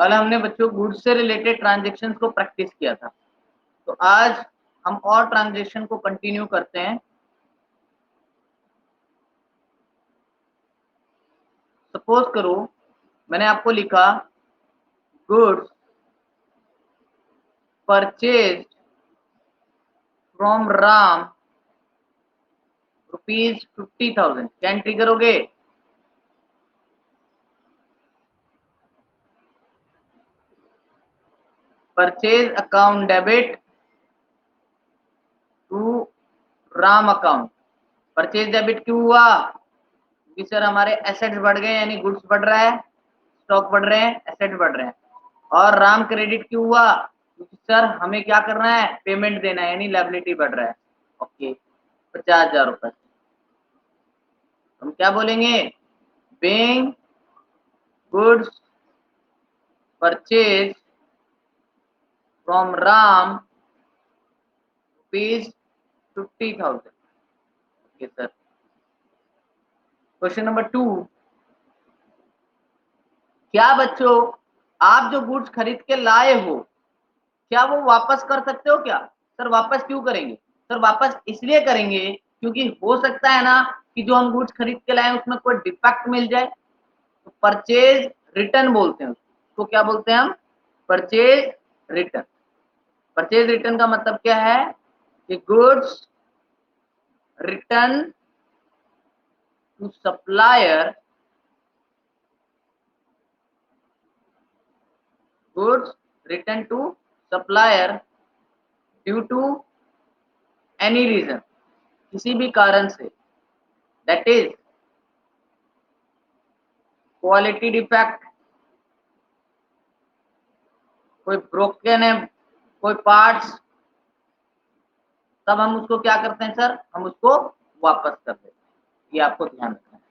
कल हमने बच्चों गुड्स से रिलेटेड ट्रांजेक्शन को प्रैक्टिस किया था, तो आज हम और ट्रांजेक्शन को कंटिन्यू करते हैं। सपोज करो मैंने आपको लिखा गुड्स परचेज फ्रॉम राम ₹50,000, क्या एंट्री करोगे? Purchase account debit to Ram account. Purchase debit क्यों हुआ? क्योंकि सर हमारे एसेट्स बढ़ गए, यानी गुड्स बढ़ रहा है, स्टॉक बढ़ रहे हैं, एसेट बढ़ रहे हैं। और राम क्रेडिट क्यों हुआ? क्योंकि सर हमें क्या करना है, पेमेंट देना है, यानी लायबिलिटी बढ़ रहा है। ओके, 50,000 रुपए। हम क्या बोलेंगे? Being goods purchase from Ram ₹50,000। Okay sir. Question number 2, क्या बच्चों आप जो गुड्स खरीद के लाए हो, क्या वो वापस कर सकते हो क्या? सर वापस क्यों करेंगे? सर वापस इसलिए करेंगे क्योंकि हो सकता है ना कि जो हम गुड्स खरीद के लाए उसमें कोई डिफेक्ट मिल जाए, तो परचेज रिटर्न बोलते हैं उसको। क्या बोलते हैं हम? Purchase return. परचेज रिटर्न का मतलब क्या है कि goods return to supplier, goods return to supplier due to any reason, किसी भी कारण से, दैट इज क्वालिटी डिफेक्ट, कोई ब्रोकन है, कोई पार्ट्स, तब हम उसको क्या करते हैं सर? हम उसको वापस कर देते हैं। ये आपको ध्यान रखना है,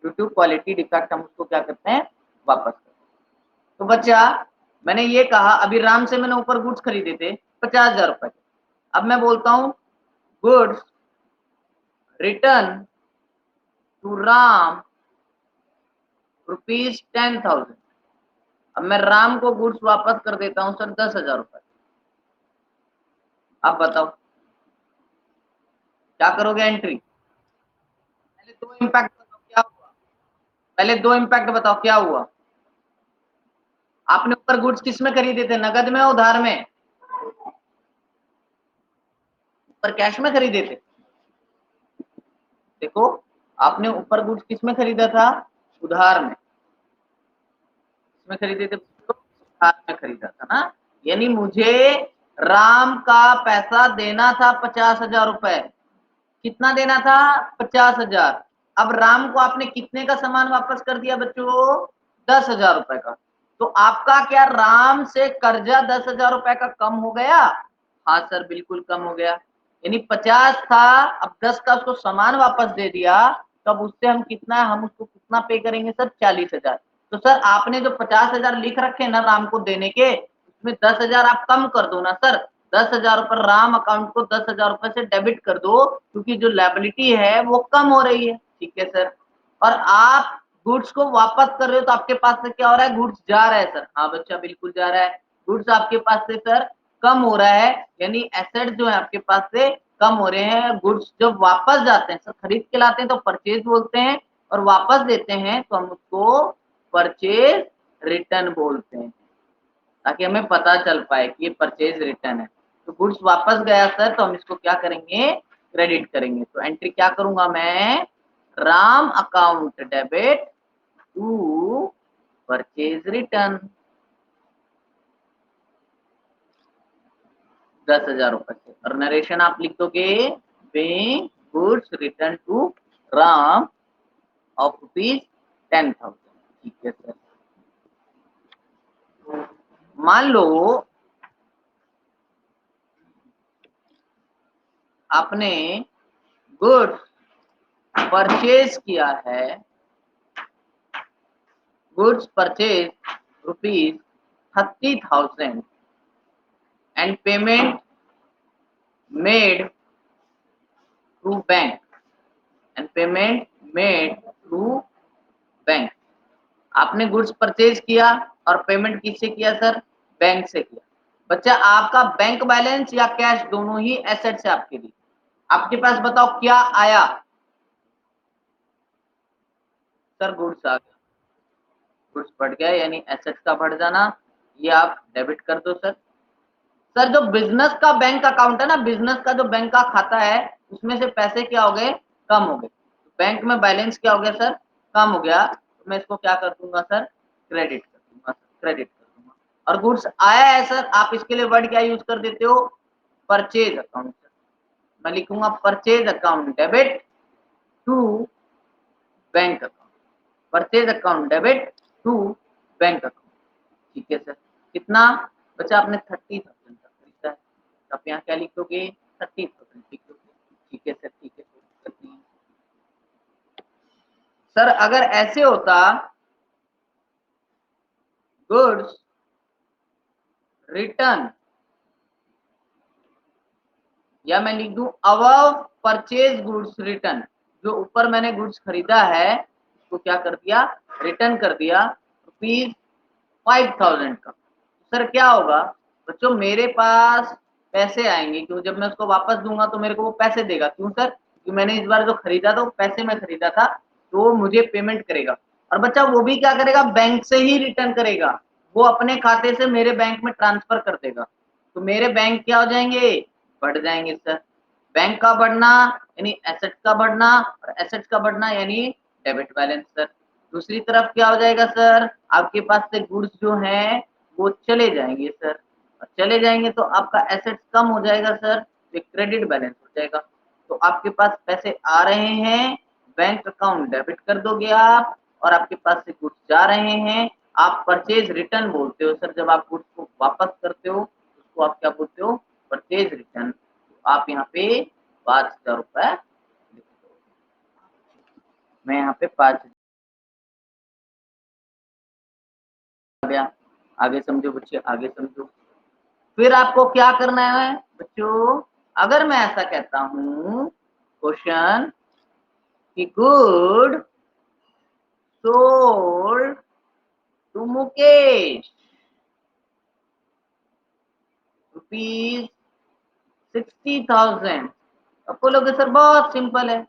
ड्यू टू क्वालिटी डिफेक्ट हम उसको क्या करते हैं? वापस करते हैं। तो बच्चा मैंने ये कहा अभी राम से मैंने ऊपर गुड्स खरीदे थे 50,000 रुपए के। अब मैं बोलता हूं गुड्स रिटर्न टू राम ₹10,000। अब मैं राम को गुड्स वापस कर देता हूं सर 10,000 रुपए। आप बताओ क्या करोगे एंट्री? पहले दो इम्पैक्ट बताओ क्या हुआ। पहले दो इम्पैक्ट बताओ क्या हुआ। आपने ऊपर गुड्स किस में खरीदे थे, नगद में, उधार में? ऊपर कैश में खरीदे थे। देखो आपने ऊपर गुड्स किस में खरीदा था? उधार में। किसमें खरीदे थे? उधार में खरीदा था ना। यानी मुझे राम का पैसा देना था 50,000 रुपए। कितना देना था? 50,000। अब राम को आपने कितने का सामान वापस कर दिया बच्चों? 10,000 रुपए का। तो आपका क्या राम से कर्जा 10,000 रुपए का कम हो गया? हाँ सर बिल्कुल कम हो गया। यानी 50 था, अब 10 का उसको सामान वापस दे दिया, तो अब उससे हम उसको कितना पे करेंगे सर? 40,000। तो सर आपने जो 50,000 लिख रखे ना राम को देने के, उसमें 10,000 आप कम कर दो ना सर। 10,000 रुपए राम अकाउंट को 10,000 रुपए से डेबिट कर दो, क्योंकि जो लायबिलिटी है वो कम हो रही है। ठीक है सर। और आप गुड्स को वापस कर रहे हो, तो आपके पास से क्या हो रहा है? गुड्स जा रहा है सर। हाँ बच्चा बिल्कुल जा रहा है। गुड्स आपके पास से सर कम हो रहा है, यानी एसेट जो है आपके पास से कम हो रहे हैं। गुड्स जब वापस जाते हैं सर, खरीद के लाते हैं तो परचेज बोलते हैं, और वापस देते हैं तो हम उसको परचेज रिटर्न बोलते हैं, ताकि हमें पता चल पाए कि ये परचेज रिटर्न है। तो गुड्स वापस गया सर, तो हम इसको क्या करेंगे? क्रेडिट करेंगे। तो एंट्री क्या करूंगा मैं? Ram account debit to purchase return, 10,000 रुपए से। और नरेशन आप लिख दोगे being goods return to Ram of ₹10,000। ठीक है सर। मान लो आपने गुड्स परचेज किया है, goods purchase ₹30,000 and payment made through bank, and payment made through bank. आपने गुड्स परचेज किया, और पेमेंट किससे किया सर? बैंक से किया। बच्चा आपका बैंक बैलेंस या कैश दोनों ही एसेट्स है आपके लिए। आपके पास बताओ क्या आया? सर गुड्स आ गया। गुड्स बढ़ गया यानी एसेट्स का बढ़ जाना, ये आप डेबिट कर दो सर। सर जो बिजनेस का बैंक अकाउंट है ना, बिजनेस का जो बैंक का खाता है, उसमें से पैसे क्या हो गए? कम हो गए। बैंक में बैलेंस क्या हो गया सर? कम हो गया। तो मैं इसको क्या कर दूंगा सर? क्रेडिट कर दूंगा, क्रेडिट कर दूंगा। और गुड्स आया है सर, आप इसके लिए वर्ड क्या यूज कर देते हो? Purchase account. मैं लिखूंगा purchase account debit to bank account. Purchase account debit to bank account. ठीक है सर। कितना? बच्चा आपने 30,000 का खरीदा है, तो आप यहाँ क्या लिखोगे? 30,000 लिखोगे। ठीक है सर, ठीक है, कोई दिक्कत नहीं है। सर अगर ऐसे होता, गुड्स रिटर्न, या मैं लिख दूं अबव परचेज गुड्स रिटर्न, जो ऊपर मैंने गुड्स खरीदा है उसको क्या कर दिया? रिटर्न कर दिया रुपीज 5,000 का। सर क्या होगा? बच्चों मेरे पास पैसे आएंगे, क्यों? जब मैं उसको वापस दूंगा तो मेरे को वो पैसे देगा। क्यों सर? क्योंकि मैंने इस बार जो खरीदा था वो पैसे में खरीदा था, तो वो मुझे पेमेंट करेगा। और बच्चा वो भी क्या करेगा? बैंक से ही रिटर्न करेगा। वो अपने खाते से मेरे बैंक में ट्रांसफर कर देगा। तो मेरे बैंक क्या हो जाएंगे? बढ़ जाएंगे सर। बैंक का बढ़ना यानी एसेट का बढ़ना, और एसेट का बढ़ना यानी डेबिट बैलेंस सर। दूसरी तरफ क्या हो जाएगा सर? आपके पास से गुड्स जो है वो चले जाएंगे सर, और चले जाएंगे तो आपका एसेट्स कम हो जाएगा सर, तो क्रेडिट बैलेंस हो जाएगा। तो आपके पास पैसे आ रहे हैं, बैंक अकाउंट डेबिट कर दोगे आप, और आपके पास से गुड्स जा रहे हैं, आप परचेज रिटर्न बोलते हो सर। जब आप गुड्स को वापस करते हो उसको आप क्या बोलते हो? Purchase return. तो आप यहाँ पे 5,000 रुपए लिख दो। मैं यहाँ पे 5,000 गया। आगे समझो बच्चे, आगे समझो। फिर आपको क्या करना है बच्चों? अगर मैं ऐसा कहता हूं क्वेश्चन कि good sold to Mukesh rupees 60,000। अब बोलोगे सर बहुत सिंपल है,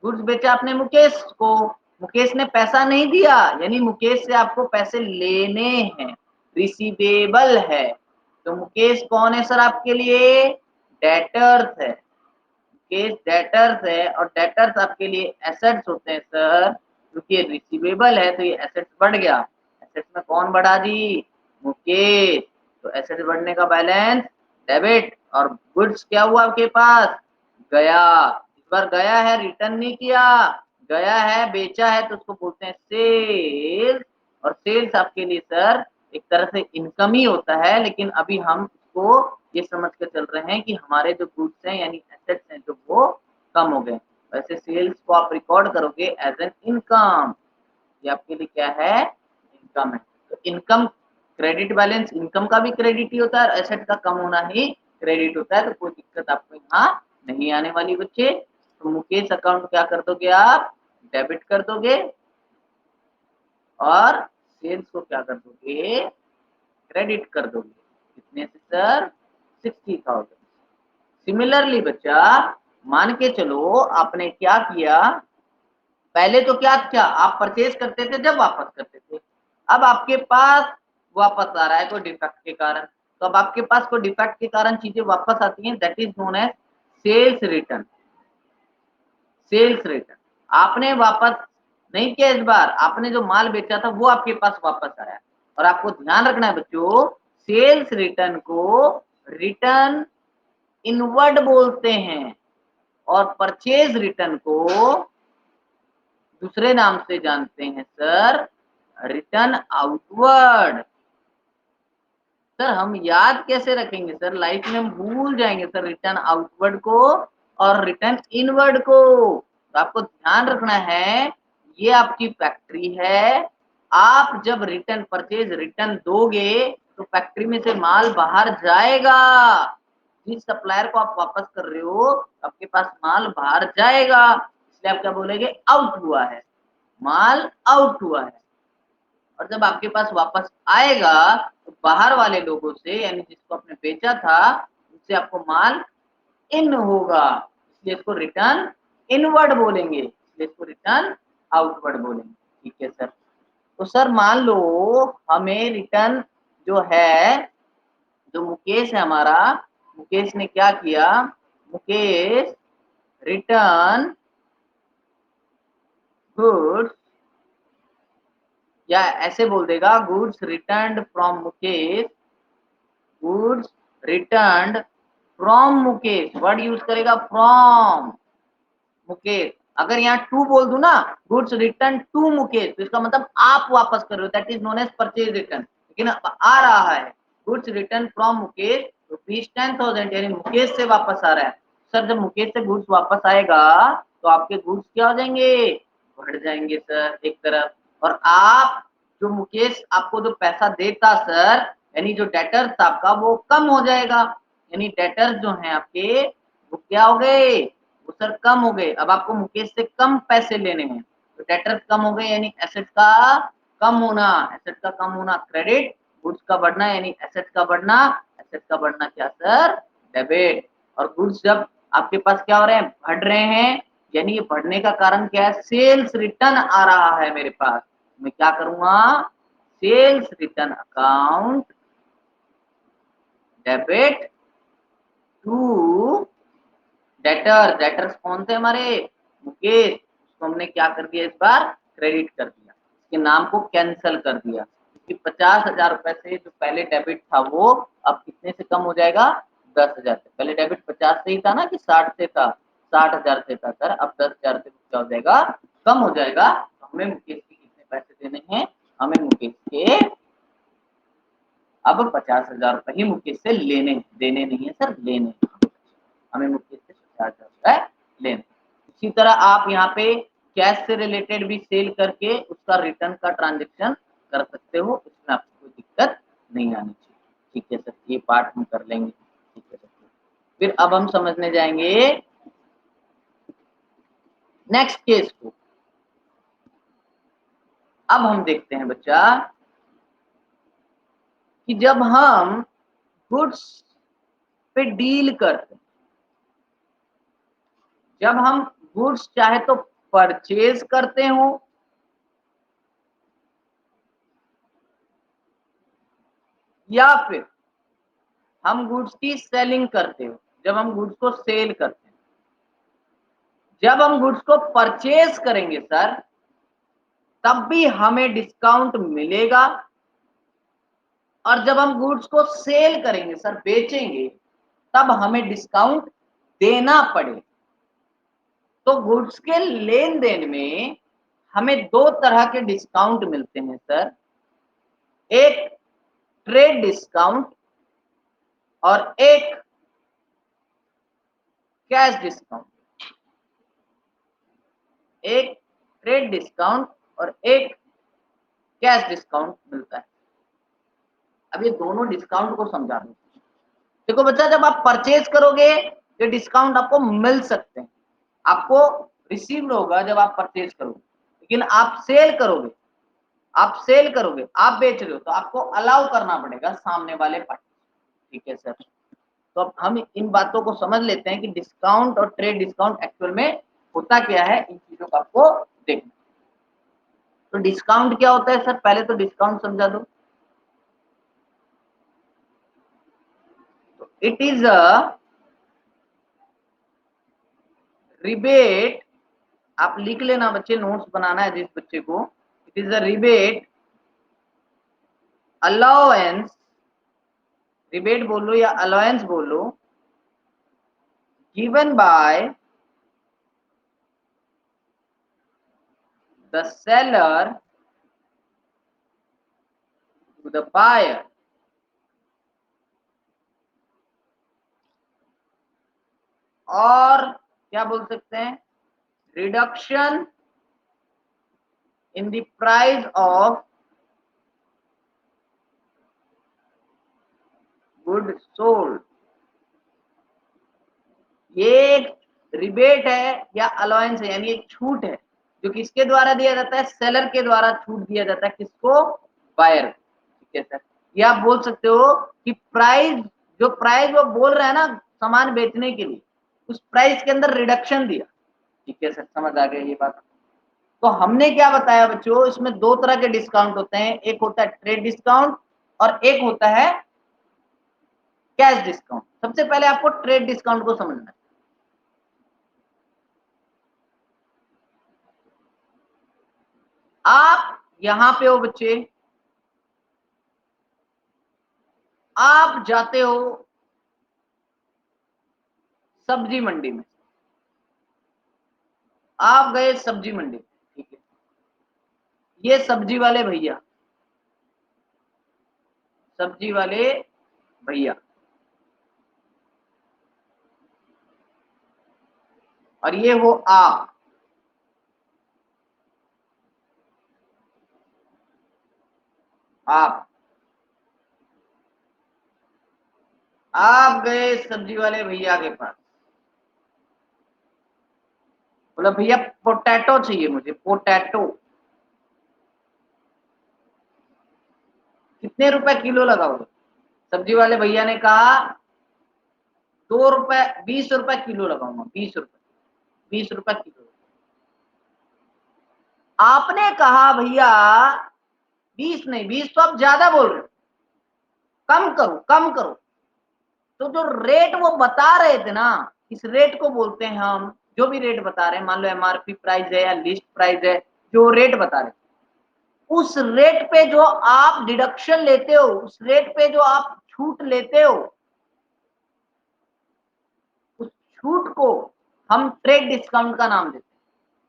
गुड्स बेचा आपने मुकेश को, मुकेश ने पैसा नहीं दिया, यानी मुकेश से आपको पैसे लेने हैं, रिसीवेबल है। तो मुकेश कौन है सर आपके लिए? डेटर्स है। मुकेश डेटर्स है, और डेटर्स आपके लिए एसेट्स होते हैं सर, क्योंकि ये रिसीवेबल है तो ये एसेट्स बढ़ गया। एसेट्स में कौन बढ़ा जी? मुकेश। तो एसेट्स बढ़ने का बैलेंस डेबिट, और गुड्स क्या हुआ आपके पास? गया। इस बार गया है, रिटर्न नहीं किया, गया है, बेचा है, तो उसको बोलते हैं सेल्स। और सेल्स आपके लिए सर एक तरह से इनकम ही होता है, लेकिन अभी हम इसको ये समझ के चल रहे हैं कि हमारे जो गुड्स हैं यानी एसेट्स हैं जो वो कम हो गए। वैसे सेल्स को आप रिकॉर्ड करोगे एज एन इनकम, ये आपके लिए क्या है? इनकम है। तो इनकम, क्रेडिट बैलेंस इनकम का भी क्रेडिट ही होता है, और एसेट का कम होना ही क्रेडिट होता है। तो कोई दिक्कत आपको यहाँ नहीं आने वाली बच्चे। तो मुकेश अकाउंट क्या कर दोगे आप? डेबिट कर दोगे, और सेल्स को क्या कर दोगे? क्रेडिट कर दोगे। कितने से सर? 60,000। सिमिलरली बच्चा मान के चलो आपने क्या किया, पहले तो क्या था, आप परचेज करते थे जब वापस करते थे। अब आपके पास वापस आ रहा है कोई डिफेक्ट के कारण, तो अब आपके पास कोई डिफेक्ट के कारण चीजें वापस आती हैं, that is known as sales return. Sales return आपने वापस नहीं किया, इस बार आपने जो माल बेचा था वो आपके पास वापस आया। और आपको ध्यान रखना है बच्चों, सेल्स रिटर्न को रिटर्न इनवर्ड बोलते हैं, और परचेज रिटर्न को दूसरे नाम से जानते हैं सर, रिटर्न आउटवर्ड। सर हम याद कैसे रखेंगे सर? लाइफ में हम भूल जाएंगे सर रिटर्न आउटवर्ड को और रिटर्न इनवर्ड को। तो आपको ध्यान रखना है, ये आपकी फैक्ट्री है, आप जब रिटर्न परचेज रिटर्न दोगे तो फैक्ट्री में से माल बाहर जाएगा। जिस सप्लायर को आप वापस कर रहे हो आपके पास माल बाहर जाएगा, इसलिए आप क्या बोलेंगे? आउट हुआ है, माल आउट हुआ है। और जब आपके पास वापस आएगा तो बाहर वाले लोगों से यानी जिसको आपने बेचा था उससे आपको माल इन होगा, इसलिए इसको रिटर्न इनवर्ड बोलेंगे, इसलिए इसको रिटर्न आउटवर्ड बोलेंगे। ठीक है सर। तो सर मान लो हमें रिटर्न जो है, जो मुकेश है हमारा, मुकेश ने क्या किया, मुकेश रिटर्न गुड्स, या ऐसे बोल देगा goods returned from Mukesh, goods returned from Mukesh, word use करेगा फ्रॉम मुकेश। अगर यहाँ टू बोल दूं ना, गुड्स रिटर्न टू मुकेश, तो इसका मतलब आप वापस कर रहे हो, that is known as purchase return. लेकिन आ रहा है goods return from Mukesh rupees 10,000, यानी मुकेश से वापस आ रहा है। सर जब मुकेश से गुड्स वापस आएगा तो आपके गुड्स क्या हो जाएंगे, बढ़ जाएंगे सर एक तरफ। और आप जो मुकेश आपको जो पैसा देता सर, यानी जो डेटर्स था आपका वो कम हो जाएगा, यानी डेटर्स जो हैं आपके वो क्या हो गए, वो सर कम हो गए। अब आपको मुकेश से कम पैसे लेने हैं तो डेटर्स कम हो गए, यानी एसेट का कम होना, एसेट का कम होना क्रेडिट, गुड्स का बढ़ना यानी एसेट का बढ़ना, एसेट का बढ़ना क्या सर, डेबिट। और गुड्स जब आपके पास क्या हो रहे हैं, बढ़ रहे हैं, यानी ये बढ़ने का कारण क्या है, सेल्स रिटर्न आ रहा है मेरे पास, मैं क्या करूंगा, sales return account debit to debtor, debtors कौन थे हमारे, मुकेश, उसको हमने क्या कर दिया, इस बार क्रेडिट कर दिया, इसके नाम को कैंसिल कर दिया, क्योंकि 50,000 रुपए से जो पहले डेबिट था वो अब कितने से कम हो जाएगा, 10,000 से। पहले डेबिट 50 से ही था ना कि 60 से था, 60,000 से था सर, अब 10,000 से क्या हो जाएगा, कम हो जाएगा। तो हमें मुकेश के कितने पैसे देने हैं, हमें मुकेश के अब 50,000 रुपए ही मुकेश से लेने, देने नहीं है सर, लेने, हमें मुकेश से 50,000 रुपए लेने। इसी तरह आप यहाँ पे कैश से रिलेटेड भी सेल करके उसका रिटर्न का ट्रांजेक्शन कर सकते हो, इसमें आपको कोई दिक्कत नहीं आनी चाहिए। ठीक है सर, ये पार्ट हम कर लेंगे। ठीक है सर, फिर अब हम समझने जाएंगे नेक्स्ट केस को। अब हम देखते हैं बच्चा कि जब हम गुड्स पे डील करते हैं, जब हम गुड्स चाहे तो परचेज करते हो या फिर हम गुड्स की सेलिंग करते हो, जब हम गुड्स को सेल करते हैं, जब हम गुड्स को परचेज करेंगे सर तब भी हमें डिस्काउंट मिलेगा, और जब हम गुड्स को सेल करेंगे सर, बेचेंगे, तब हमें डिस्काउंट देना पड़े। तो गुड्स के लेन देन में हमें दो तरह के डिस्काउंट मिलते हैं सर, एक ट्रेड डिस्काउंट और एक कैश डिस्काउंट, एक ट्रेड डिस्काउंट और एक कैश डिस्काउंट मिलता है। अब ये दोनों डिस्काउंट को समझा दो। देखो बच्चा, जब आप परचेज करोगे ये डिस्काउंट आपको मिल सकते हैं, आपको रिसीव होगा जब आप परचेज करोगे, लेकिन आप सेल करोगे, आप सेल करोगे, आप बेच रहे हो तो आपको अलाउ करना पड़ेगा सामने वाले पार्टी। ठीक है सर, तो अब हम इन बातों को समझ लेते हैं कि डिस्काउंट और ट्रेड डिस्काउंट एक्चुअल में होता क्या है, इन चीजों को आपको देखना। तो डिस्काउंट क्या होता है सर, पहले तो डिस्काउंट समझा दो। तो इट इज अ रिबेट, आप लिख लेना बच्चे, नोट्स बनाना है जिस बच्चे को, it is a rebate allowance, rebate बोलो या अलाउंस बोलो, given by the seller to the buyer, और क्या बोल सकते हैं, reduction in the price of good sold. ये एक रिबेट है या अलाउंस है, यानी एक छूट है जो किसके द्वारा दिया जाता है, सेलर के द्वारा छूट दिया जाता है, किसको, बायर, ठीक है सर। ये आप बोल सकते हो कि प्राइस, जो प्राइस वो बोल रहे हैं ना सामान बेचने के लिए, उस प्राइस के अंदर रिडक्शन दिया, ठीक है सर, समझ आ गया ये बात। तो हमने क्या बताया बच्चों, इसमें दो तरह के डिस्काउंट होते हैं, एक होता है ट्रेड डिस्काउंट और एक होता है कैश डिस्काउंट। सबसे पहले आपको ट्रेड डिस्काउंट को समझना है। आप यहां पे हो बच्चे, आप जाते हो सब्जी मंडी में, आप गए सब्जी मंडी, ठीक है, ये सब्जी वाले भैया, सब्जी वाले भैया, और ये हो आप आप गए सब्जी वाले भैया के पास, बोला भैया पोटैटो चाहिए मुझे, पोटैटो कितने रुपए किलो लगाओगे? सब्जी वाले भैया ने कहा 2 रुपए, 20 रुपए किलो लगाऊंगा, 20 रुपए, 20 रुपए किलो। आपने कहा भैया 20 नहीं, 20 तो आप ज्यादा बोल रहे हो, कम करो, कम करो। तो जो रेट वो बता रहे थे ना, इस रेट को बोलते हैं हम, जो भी रेट बता रहे हैं, मान लो एमआरपी प्राइस है या लिस्ट प्राइस है, जो रेट बता रहे हैं, उस रेट पे जो आप डिडक्शन लेते हो, उस रेट पे जो आप छूट लेते हो, उस छूट को हम ट्रेड डिस्काउंट का नाम देते हैं।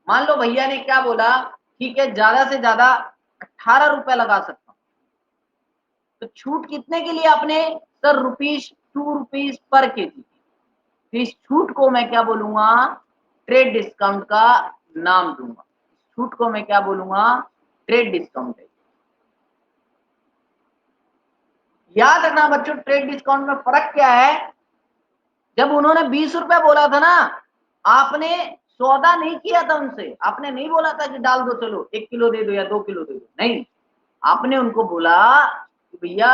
मान लो भैया ने क्या बोला, ठीक है ज्यादा से ज्यादा 18 रुपए लगा सकता हूं, तो छूट कितने के लिए आपने? सर ₹2 पर केजी। तो इस छूट को मैं क्या बोलूंगा? ट्रेड डिस्काउंट का नाम दूंगा। छूट को मैं क्या बोलूंगा? ट्रेड डिस्काउंट है। याद रखना बच्चों, ट्रेड डिस्काउंट में फर्क क्या है? जब उन्होंने 20 रुपए बोला था ना, आपने सौदा नहीं किया था उनसे, आपने नहीं बोला था कि डाल दो, चलो 1 किलो दे दो या 2 किलो दे दो, नहीं, आपने उनको बोला कि भैया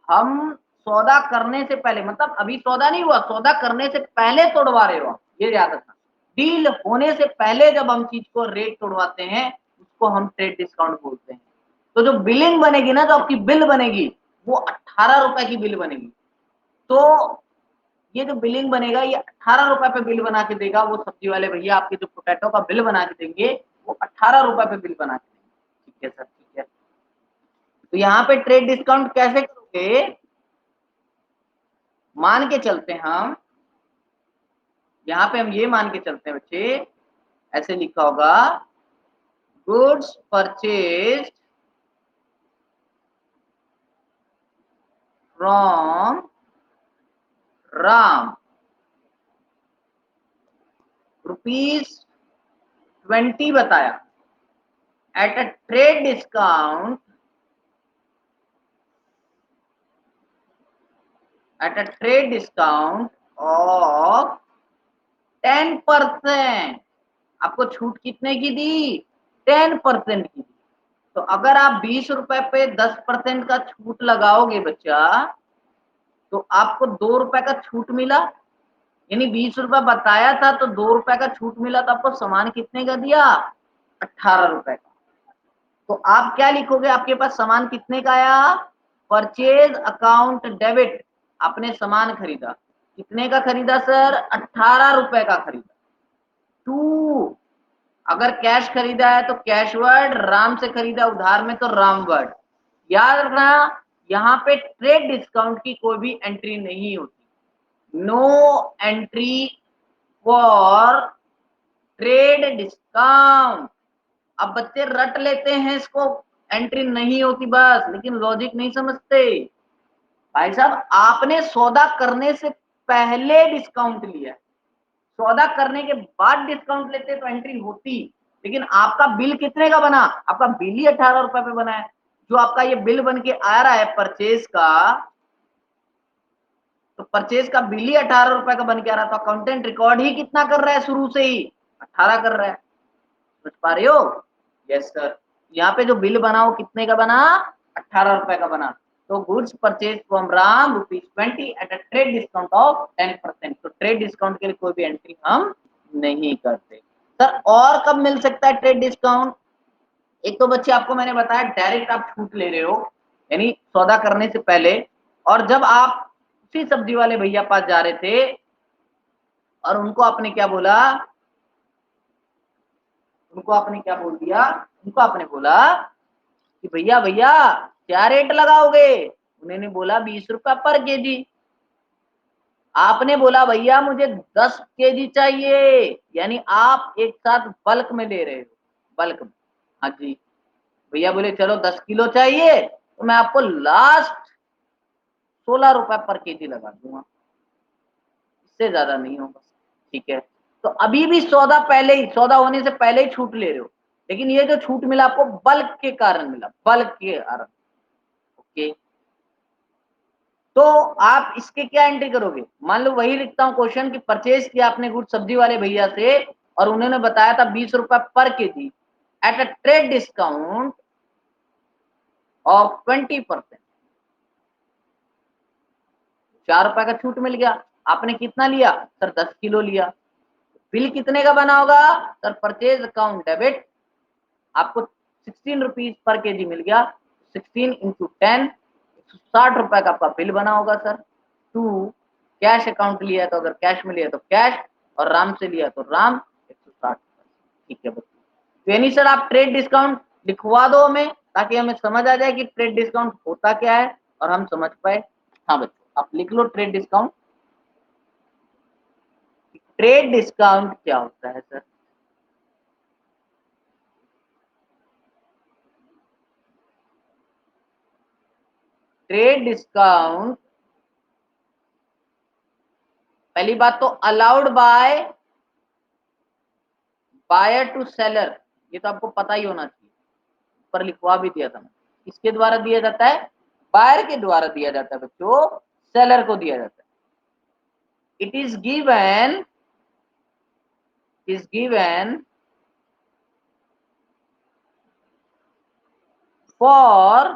हम सौदा करने से पहले, मतलब अभी सौदा नहीं हुआ, सौदा करने से पहले तोड़वा रहे हो आप, ये याद रखना। डील होने से पहले जब हम चीज को रेट तोड़वाते हैं, उसको हम ट्रेड डिस्काउंट बोलते हैं। तो जो बिलिंग बनेगी ना, जो आपकी बिल बनेगी, वो 18 रुपए की बिल बनेगी। तो ये जो बिलिंग बनेगा, ये 18 रुपए पे बिल बना के देगा वो सब्जी वाले भैया, आपके जो पोटैटो का बिल बना के देंगे, वो 18 रुपए पे बिल बना के देंगे। ठीक है सर, ठीक है। तो यहाँ पे ट्रेड डिस्काउंट कैसे करोगे? मान के चलते हैं हम, यहाँ पे हम ये मान के चलते हैं बच्चे, ऐसे लिखा होगा, गुड्स परचेज फ्रॉम राम ₹20 बताया, at a trade discount, at a trade discount of 10%। आपको छूट कितने की दी? 10% की दी। तो अगर आप 20 रुपए पे 10% का छूट लगाओगे बच्चा, तो आपको 2 रुपए का छूट मिला, यानी 20 रुपए बताया था तो 2 रुपए का छूट मिला, तो आपको सामान कितने का दिया? 18 रुपए का। तो आप क्या लिखोगे? आपके पास सामान कितने का आया? परचेज अकाउंट डेबिट, आपने सामान खरीदा, कितने का खरीदा सर? 18 रुपए का खरीदा। टू, अगर कैश खरीदा है तो कैश वर्ड, राम से खरीदा उधार में तो राम वर्ड। याद रखना, यहाँ पे ट्रेड डिस्काउंट की कोई भी एंट्री नहीं होती, no entry for trade discount. अब बच्चे रट लेते हैं इसको, एंट्री नहीं होती बस, लेकिन लॉजिक नहीं समझते। भाई साहब, आपने सौदा करने से पहले डिस्काउंट लिया, सौदा करने के बाद डिस्काउंट लेते तो एंट्री होती, लेकिन आपका बिल कितने का बना? आपका बिल ही 18 रुपए पे बना है। जो आपका ये बिल बन के आ रहा है परचेज का, तो परचेज का बिल ही 18 रुपए का बन के आ रहा, तो अकाउंटेंट रिकॉर्ड ही कितना कर रहा है? शुरू से ही 18 कर रहा है। समझ पा रहे हो? Yes sir. यहाँ पे जो बिल बना वो कितने का बना, 18 रुपए का बना। तो goods purchase from Ram ₹20 at a trade discount of 10%। तो ट्रेड डिस्काउंट के लिए कोई भी एंट्री हम नहीं करते। सर और कब मिल सकता है ट्रेड डिस्काउंट? एक तो बच्चे आपको मैंने बताया डायरेक्ट आप छूट ले रहे हो, यानी सौदा करने से पहले, और जब आप उसी सब्जी वाले भैया पास जा रहे थे और उनको आपने क्या बोला, उनको आपने क्या बोल दिया, उनको आपने बोला कि भैया भैया क्या रेट लगाओगे? उन्होंने बोला 20 रुपया पर केजी। आपने बोला भैया मुझे 10 केजी चाहिए, यानी आप एक साथ बल्क में ले रहे हो, बल्क में। हाँ जी, भैया बोले चलो 10 किलो चाहिए तो मैं आपको लास्ट 16 रुपए पर केजी लगा दूंगा, इससे ज्यादा नहीं होगा। ठीक है, तो अभी भी सौदा पहले ही, सौदा होने से पहले ही छूट ले रहे हो, लेकिन ये जो छूट मिला आपको बल्क के कारण मिला, बल्क के कारण। ओके, तो आप इसके क्या एंट्री करोगे? मान लो वही लिखता हूं क्वेश्चन की परचेज किया आपने गुड सब्जी वाले भैया से और उन्होंने बताया था 20 रुपए पर KG at a trade discount of 20%। 4 रुपए का छूट मिल गया, आपने कितना लिया सर? 10 किलो लिया। बिल कितने का बना होगा सर? परचेज अकाउंट डेबिट, आपको 16 रुपीज पर केजी मिल गया, 16 × 10, 160 रुपए का आपका बिल बना होगा सर। टू कैश अकाउंट लिया तो अगर कैश में लिया तो कैश, और राम से लिया तो राम, 160। ठीक है बच्चों, तो यानी सर आप ट्रेड डिस्काउंट लिखवा दो हमें, ताकि हमें समझ आ जाए कि ट्रेड डिस्काउंट होता क्या है और हम समझ पाए। हाँ बच्चों आप लिख लो ट्रेड डिस्काउंट। ट्रेड डिस्काउंट क्या होता है सर? ट्रेड डिस्काउंट, पहली बात तो allowed by buyer to seller, ये तो आपको पता ही होना चाहिए, पर लिखवा भी दिया था मैं। किसके द्वारा दिया जाता है? बायर के द्वारा दिया जाता है बच्चों, सेलर को दिया जाता है। It is given for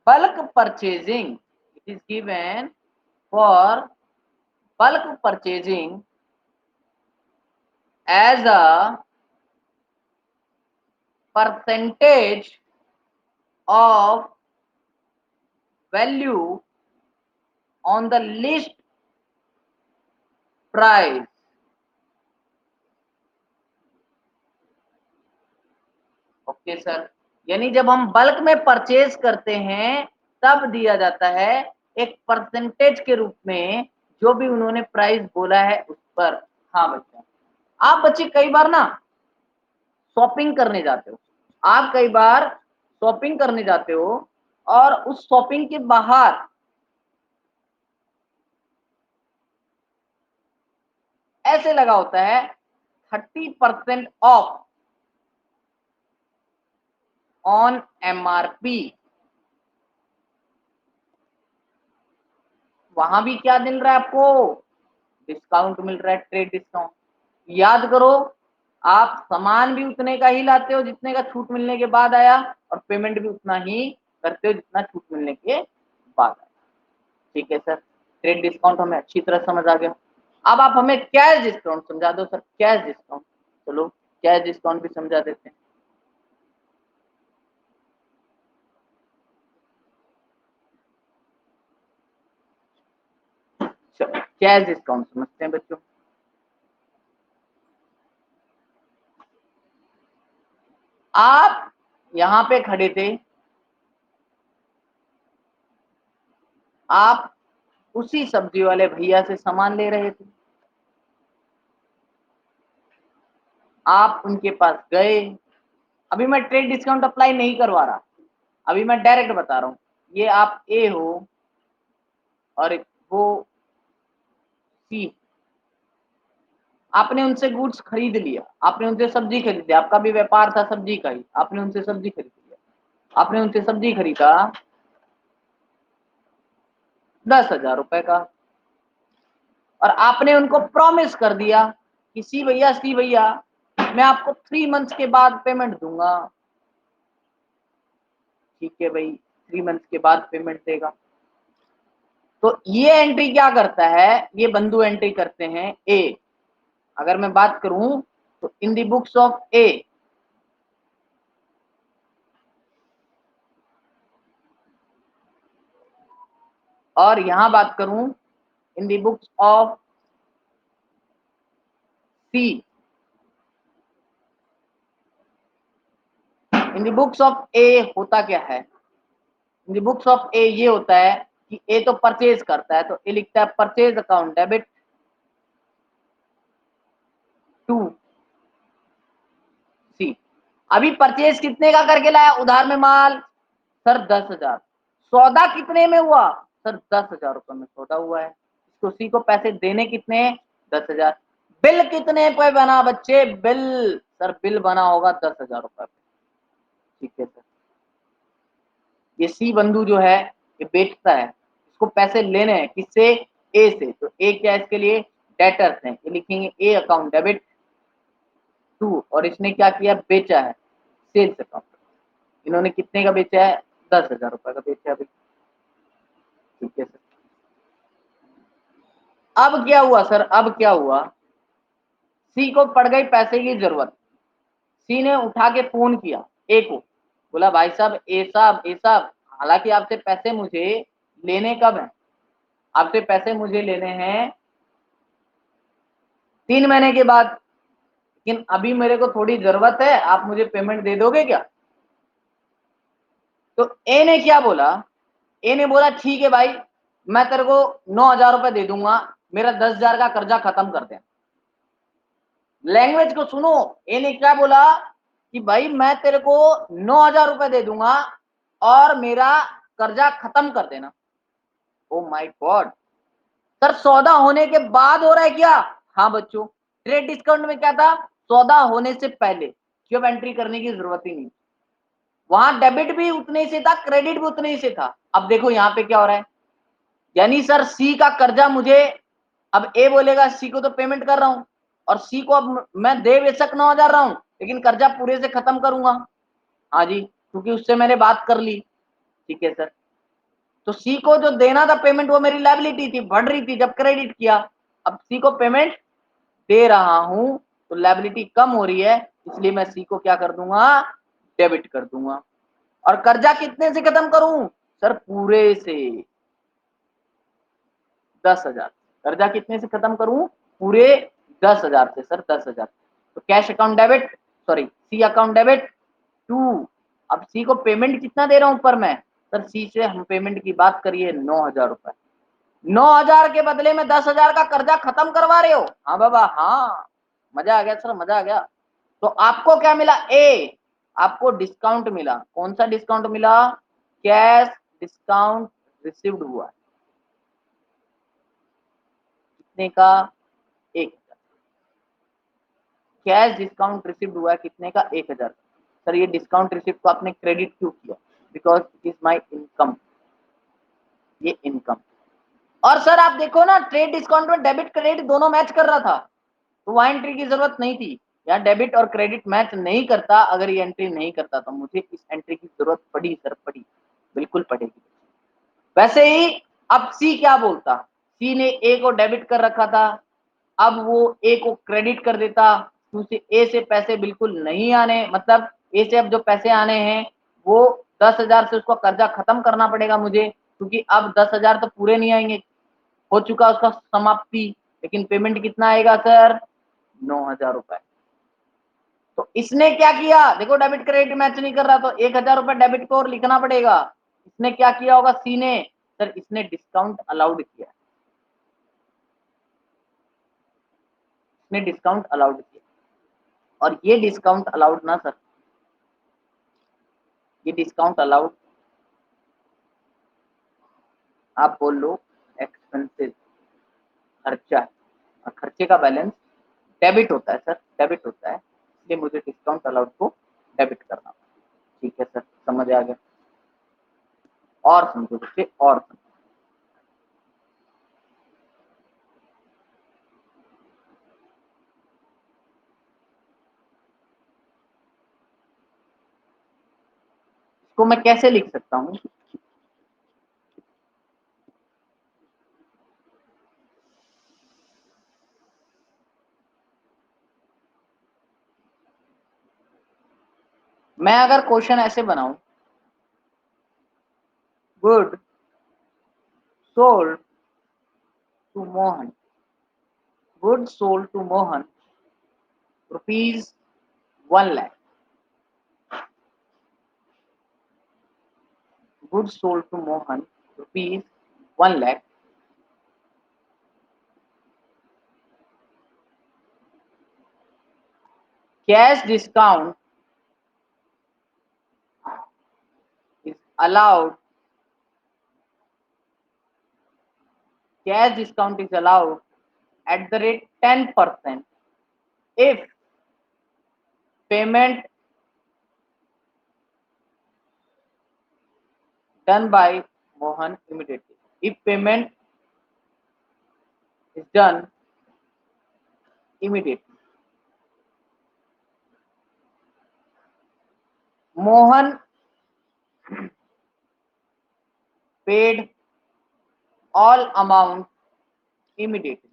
bulk purchasing, it is given for bulk purchasing as a percentage of value on the list price। Okay sir, यानी जब हम बल्क में परचेज करते हैं तब दिया जाता है एक परसेंटेज के रूप में, जो भी उन्होंने प्राइस बोला है उस पर। हाँ बच्चा, आप बच्चे कई बार ना शॉपिंग करने जाते हो, आप कई बार शॉपिंग करने जाते हो और उस शॉपिंग के बाहर ऐसे लगा होता है 30% ऑफ ऑन MRP। वहां भी क्या मिल रहा है आपको? डिस्काउंट मिल रहा है, ट्रेड डिस्काउंट। याद करो, आप सामान भी उतने का ही लाते हो जितने का छूट मिलने के बाद आया, और पेमेंट भी उतना ही करते हो जितना छूट मिलने के बाद आया। ठीक है सर, ट्रेड डिस्काउंट हमें अच्छी तरह समझ आ गया। अब आप हमें कैश डिस्काउंट समझा दो सर, कैश डिस्काउंट। चलो कैश डिस्काउंट भी समझा देते हैं। चलो कैश डिस्काउंट समझते हैं बच्चों। आप यहां पे खड़े थे, आप उसी सब्जी वाले भैया से सामान ले रहे थे, आप उनके पास गए। अभी मैं ट्रेड डिस्काउंट अप्लाई नहीं करवा रहा, अभी मैं डायरेक्ट बता रहा हूँ। ये आप ए हो और वो सी, आपने उनसे गुड्स खरीद लिया, आपने उनसे सब्जी खरीदी, आपका भी व्यापार था सब्जी का ही, आपने उनसे सब्जी खरीद लिया। आपने उनसे सब्जी खरीदा 10,000 रुपए का, और आपने उनको प्रॉमिस कर दिया कि सी भैया मैं आपको 3 मंथ्स के बाद पेमेंट दूंगा। ठीक है भाई, 3 मंथ्स के बाद पेमेंट देगा। तो ये एंट्री क्या करता है, ये बंधु एंट्री करते हैं ए। अगर मैं बात करूं तो in the books of A, और यहां बात करूं in the books of C, in the books of A होता क्या है, in the books of A ये होता है कि ए तो परचेज करता है, तो ए लिखता है परचेज अकाउंट डेबिट टू सी। अभी परचेज कितने का करके लाया उधार में माल, सर 10,000। सौदा कितने में हुआ, सर 10,000 रुपए में सौदा हुआ है। इसको सी को पैसे देने कितने हैं, 10,000। बिल कितने पे बना बच्चे, बिल, सर बिल बना होगा 10,000 रुपए। ठीक है सर, ये सी बंधु जो है ये बेचता है, इसको पैसे लेने हैं किससे, ए से। तो ए क्या है इसके लिए, डेटर्स है, ये लिखेंगे ए अकाउंट डेबिट टू, और इसने क्या किया, बेचा है सेल्स अकाउंट। इन्होंने कितने का बेचा है, 10,000 रुपए का बेचा है। ठीक है सर, अब क्या हुआ सर, अब क्या हुआ, सी को पड़ गई पैसे की जरूरत। सी ने उठा के फोन किया ए को, बोला भाई साहब, ए साहब, ए साहब, हालांकि आपसे पैसे मुझे लेने कब हैं, आपसे पैसे मुझे लेने हैं 3 महीने के बाद, लेकिन अभी मेरे को थोड़ी जरूरत है, आप मुझे पेमेंट दे दोगे क्या। तो ए ने क्या बोला, ए ने बोला ठीक है भाई, मैं तेरे को 9,000 रुपए दे दूंगा, मेरा 10,000 का कर्जा खत्म कर दे। लैंग्वेज को सुनो, ए ने क्या बोला कि भाई मैं तेरे को 9,000 रुपए दे दूंगा और मेरा कर्जा खत्म कर देना। ओ माय गॉड, सर सौदा होने के बाद हो रहा है क्या, हाँ बच्चों, ट्रेड डिस्काउंट में क्या था, सौदा होने से पहले क्यों एंट्री करने की जरूरत ही नहीं, वहां डेबिट भी उतने से था, क्रेडिट भी उतने से था। अब देखो यहाँ पे क्या हो रहा है, यानी सर सी का कर्जा मुझे, अब ए बोलेगा सी को तो पेमेंट कर रहा हूं, और सी को अब मैं दे बेशक 9,000 रहा हूं, लेकिन कर्जा पूरे से खत्म करूंगा। हाँ जी, क्योंकि उससे मैंने बात कर ली। ठीक है सर, तो सी को जो देना था पेमेंट, वो मेरी लायबिलिटी थी, बढ़ रही थी जब क्रेडिट किया। अब सी को पेमेंट दे रहा हूं तो लायबिलिटी कम हो रही है, इसलिए मैं सी को क्या कर दूंगा, डेबिट कर दूंगा। और कर्जा कितने से खत्म करूं, सर पूरे से 10,000। कर्जा कितने से खत्म करूं, पूरे 10,000 से सर, 10,000। तो cash account debit, sorry C account debit to. अब सी को पेमेंट कितना दे रहा हूं ऊपर मैं, सर सी से हम पेमेंट की बात करिए 9,000 रुपए, 9,000 के बदले में 10,000 का कर्जा खत्म करवा रहे हो, हाँ बाबा हाँ, मजा आ गया सर, मजा आ गया। तो आपको क्या मिला, ए आपको डिस्काउंट मिला, कौन सा डिस्काउंट मिला, कैश डिस्काउंट रिसीव्ड हुआ, कितने का, 1,000। कैश डिस्काउंट रिसीव्ड हुआ है कितने का, 1,000। सर ये डिस्काउंट रिसीव्ड को आपने क्रेडिट क्यों किया, because it is my income, ये इनकम। और सर आप देखो ना, ट्रेड डिस्काउंट में डेबिट क्रेडिट दोनों मैच कर रहा था, तो वहां एंट्री की जरूरत नहीं थी। यहाँ डेबिट और क्रेडिट मैच नहीं करता, अगर ये एंट्री नहीं करता तो मुझे इस एंट्री की जरूरत पड़ी सर, पड़ी, बिल्कुल पड़ेगी। वैसे ही अब सी क्या बोलता, सी ने ए को डेबिट कर रखा था, अब वो ए को क्रेडिट कर देता, क्योंकि ए से पैसे बिल्कुल नहीं आने, मतलब ए से अब जो पैसे आने हैं वो 10,000 से उसको कर्जा खत्म करना पड़ेगा मुझे, क्योंकि अब 10,000 तो पूरे नहीं आएंगे, हो चुका उसका समाप्ति। लेकिन पेमेंट कितना आएगा सर, 9,000 रुपए। तो इसने क्या किया, देखो डेबिट क्रेडिट मैच नहीं कर रहा, तो 1,000 रुपए डेबिट को और लिखना पड़ेगा। इसने क्या किया होगा सी ने, सर इसने डिस्काउंट अलाउड किया, इसने डिस्काउंट अलाउड किया। और ये डिस्काउंट अलाउड ना सर, ये डिस्काउंट अलाउड, आप बोल लो एक्सपेंसेस, खर्चा है, और खर्चे का बैलेंस डेबिट होता है सर, डेबिट होता है, इसलिए मुझे डिस्काउंट अलाउड को डेबिट करना। ठीक है सर, समझ आ गया, और समझो बच्चे, और समझो। इसको मैं कैसे लिख सकता हूं? मैं अगर क्वेश्चन ऐसे बनाऊं, good sold to Mohan, good sold to Mohan rupees 1 lakh, good sold to Mohan rupees 1 lakh, cash discount is allowed, cash discount is allowed at the rate 10% if payment done by Mohan immediately. If payment is done immediately. Mohan paid all amount immediately.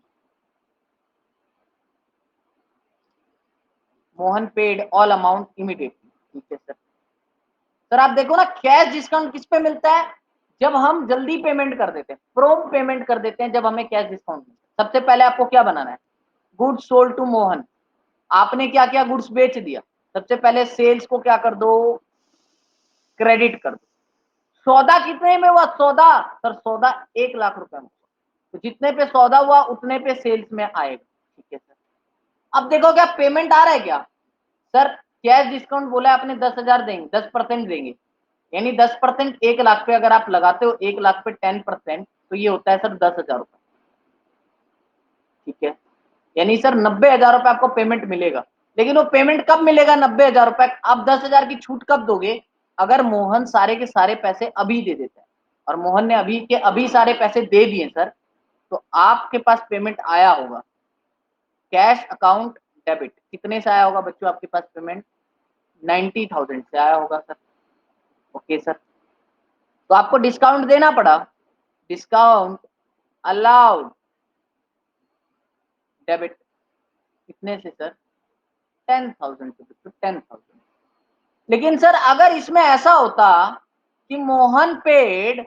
Mohan paid all amount immediately. ठीक है sir. Sir आप देखो ना, cash discount किस पे मिलता है? जब हम जल्दी पेमेंट कर देते हैं, प्रोम पेमेंट कर देते हैं, जब हमें कैश डिस्काउंट मिलता है। सबसे पहले आपको क्या बनाना है? Goods sold to Mohan. आपने क्या क्या गुड्स बेच दिया? सबसे पहले सेल्स को क्या कर दो? क्रेडिट कर दो। सौदा कितने में हुआ? सौदा सर, सौदा 1 लाख रुपए में। तो जितने पे सौदा हुआ उतने पे सेल्स में आएगा। ठीक है सर। अब देखो क्या पेमेंट आ रहा है क्या? सर कैश डिस्काउंट बोला है आपने 10,000 देंगे, 10% देंगे, यानी 10% 1 लाख पे अगर आप लगाते हो, 1 लाख पे 10% तो ये होता है सर 10,000 रुपए। ठीक है, यानी सर 90,000 रुपए आपको पेमेंट मिलेगा। लेकिन वो पेमेंट कब मिलेगा? 90,000 रुपए। आप 10,000 की छूट कब दोगे? अगर मोहन सारे के सारे पैसे अभी दे देता है, और मोहन ने अभी के अभी सारे पैसे दे दिए सर, तो आपके पास पेमेंट आया होगा कैश अकाउंट डेबिट। कितने से आया होगा बच्चों आपके पास पेमेंट? 90,000 से आया होगा सर। Okay sir. तो आपको डिस्काउंट देना पड़ा। डिस्काउंट अलाउड डेबिट कितने से सर? 10,000 से। बच्चों 10,000। लेकिन सर अगर इसमें ऐसा होता कि Mohan paid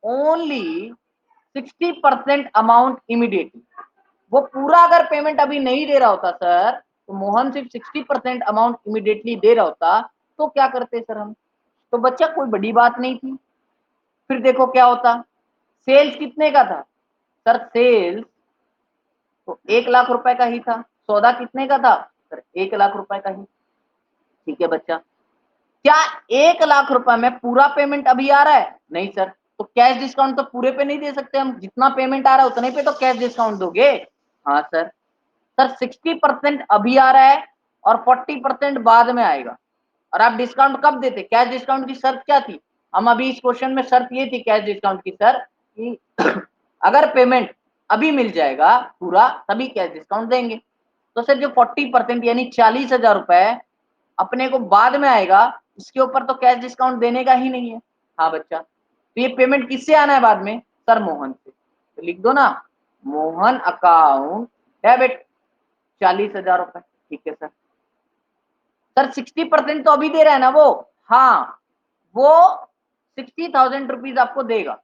only 60% amount immediately, वो पूरा अगर पेमेंट अभी नहीं दे रहा होता सर, तो मोहन सिर्फ 60% अमाउंट इमीडिएटली दे रहा होता, तो क्या करते सर हम? तो बच्चा कोई बड़ी बात नहीं थी। फिर देखो क्या होता। सेल्स कितने का था सर? सेल्स तो 1 लाख रुपए का ही था। सौदा कितने का था सर? 1 लाख रुपए का ही। ठीक है बच्चा। क्या 1 लाख रुपए में पूरा पेमेंट अभी आ रहा है? नहीं सर। तो कैश डिस्काउंट तो पूरे पे नहीं दे सकते हम, जितना पेमेंट आ रहा है उतने पे तो कैश डिस्काउंट दोगे। हाँ सर। सर 60% अभी आ रहा है और 40% बाद में आएगा। और आप डिस्काउंट कब देते? कैश डिस्काउंट की शर्त क्या थी? हम अभी इस क्वेश्चन में शर्त ये थी कैश डिस्काउंट की सर कि अगर पेमेंट अभी मिल जाएगा पूरा तभी कैश डिस्काउंट देंगे। तो सर जो 40% यानी 40,000 रुपए अपने को बाद में आएगा, इसके ऊपर तो कैश डिस्काउंट देने का ही नहीं है। हाँ बच्चा। तो ये पेमेंट किससे आना है बाद में? सर मोहन से। तो लिख दो ना, मोहन अकाउंट डेबिट 40,000 रुपए। ठीक है सर। सर 60% तो अभी दे रहा है ना वो? हाँ, वो 60,000 रुपीज आपको देगा।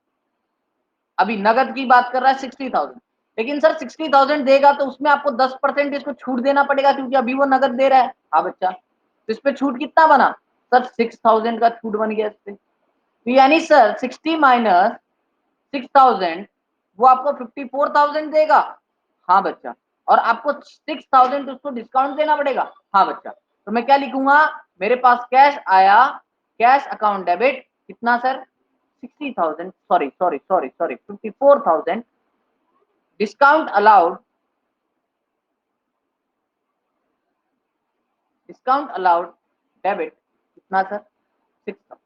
अभी नगद की बात कर रहा है 60,000। लेकिन सर 60,000 देगा तो उसमें आपको 10% इसको छूट देना पड़ेगा, क्योंकि अभी वो नगद दे रहा है। हाँ बच्चा। तो इस पे छूट कितना बना सर? 6,000 का छूट बन गया इस पे। तो यानी सर 60 माइनस 6,000 वो आपको 54,000 देगा। हाँ बच्चा। और आपको 6,000 उसको डिस्काउंट देना पड़ेगा। हाँ बच्चा। तो मैं क्या लिखूंगा? मेरे पास कैश आया, कैश अकाउंट डेबिट कितना sir? 60,000, sorry sorry sorry sorry 54,000, discount allowed, discount allowed debit कितना सर? 6,000।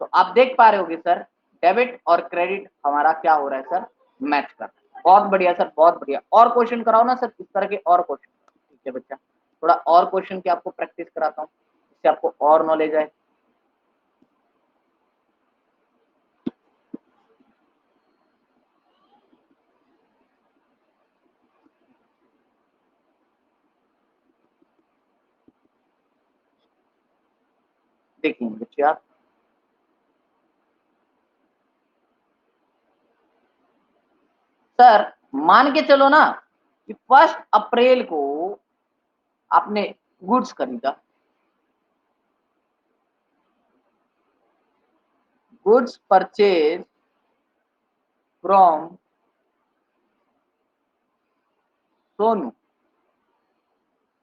तो आप देख पा रहे होगे सर, डेबिट और क्रेडिट हमारा क्या हो रहा है सर? मैच कर रहा है। बहुत बढ़िया सर, बहुत बढ़िया। और क्वेश्चन कराओ ना सर इस तरह के, और क्वेश्चन। ठीक है बच्चा, थोड़ा और क्वेश्चन की आपको प्रैक्टिस कराता हूँ, इससे आपको और नॉलेज आए। देखेंगे बच्चे आप, सर मान के चलो ना कि 1 अप्रैल को आपने गुड्स खरीदा, goods purchase from Sonu,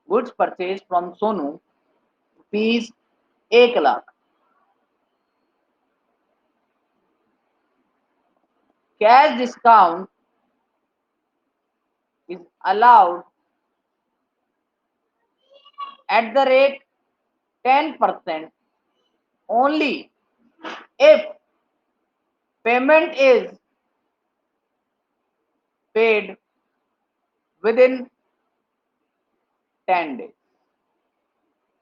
goods purchase from Sonu rupees 1 lakh, cash discount is allowed at the rate 10% only if payment is paid within 10 days.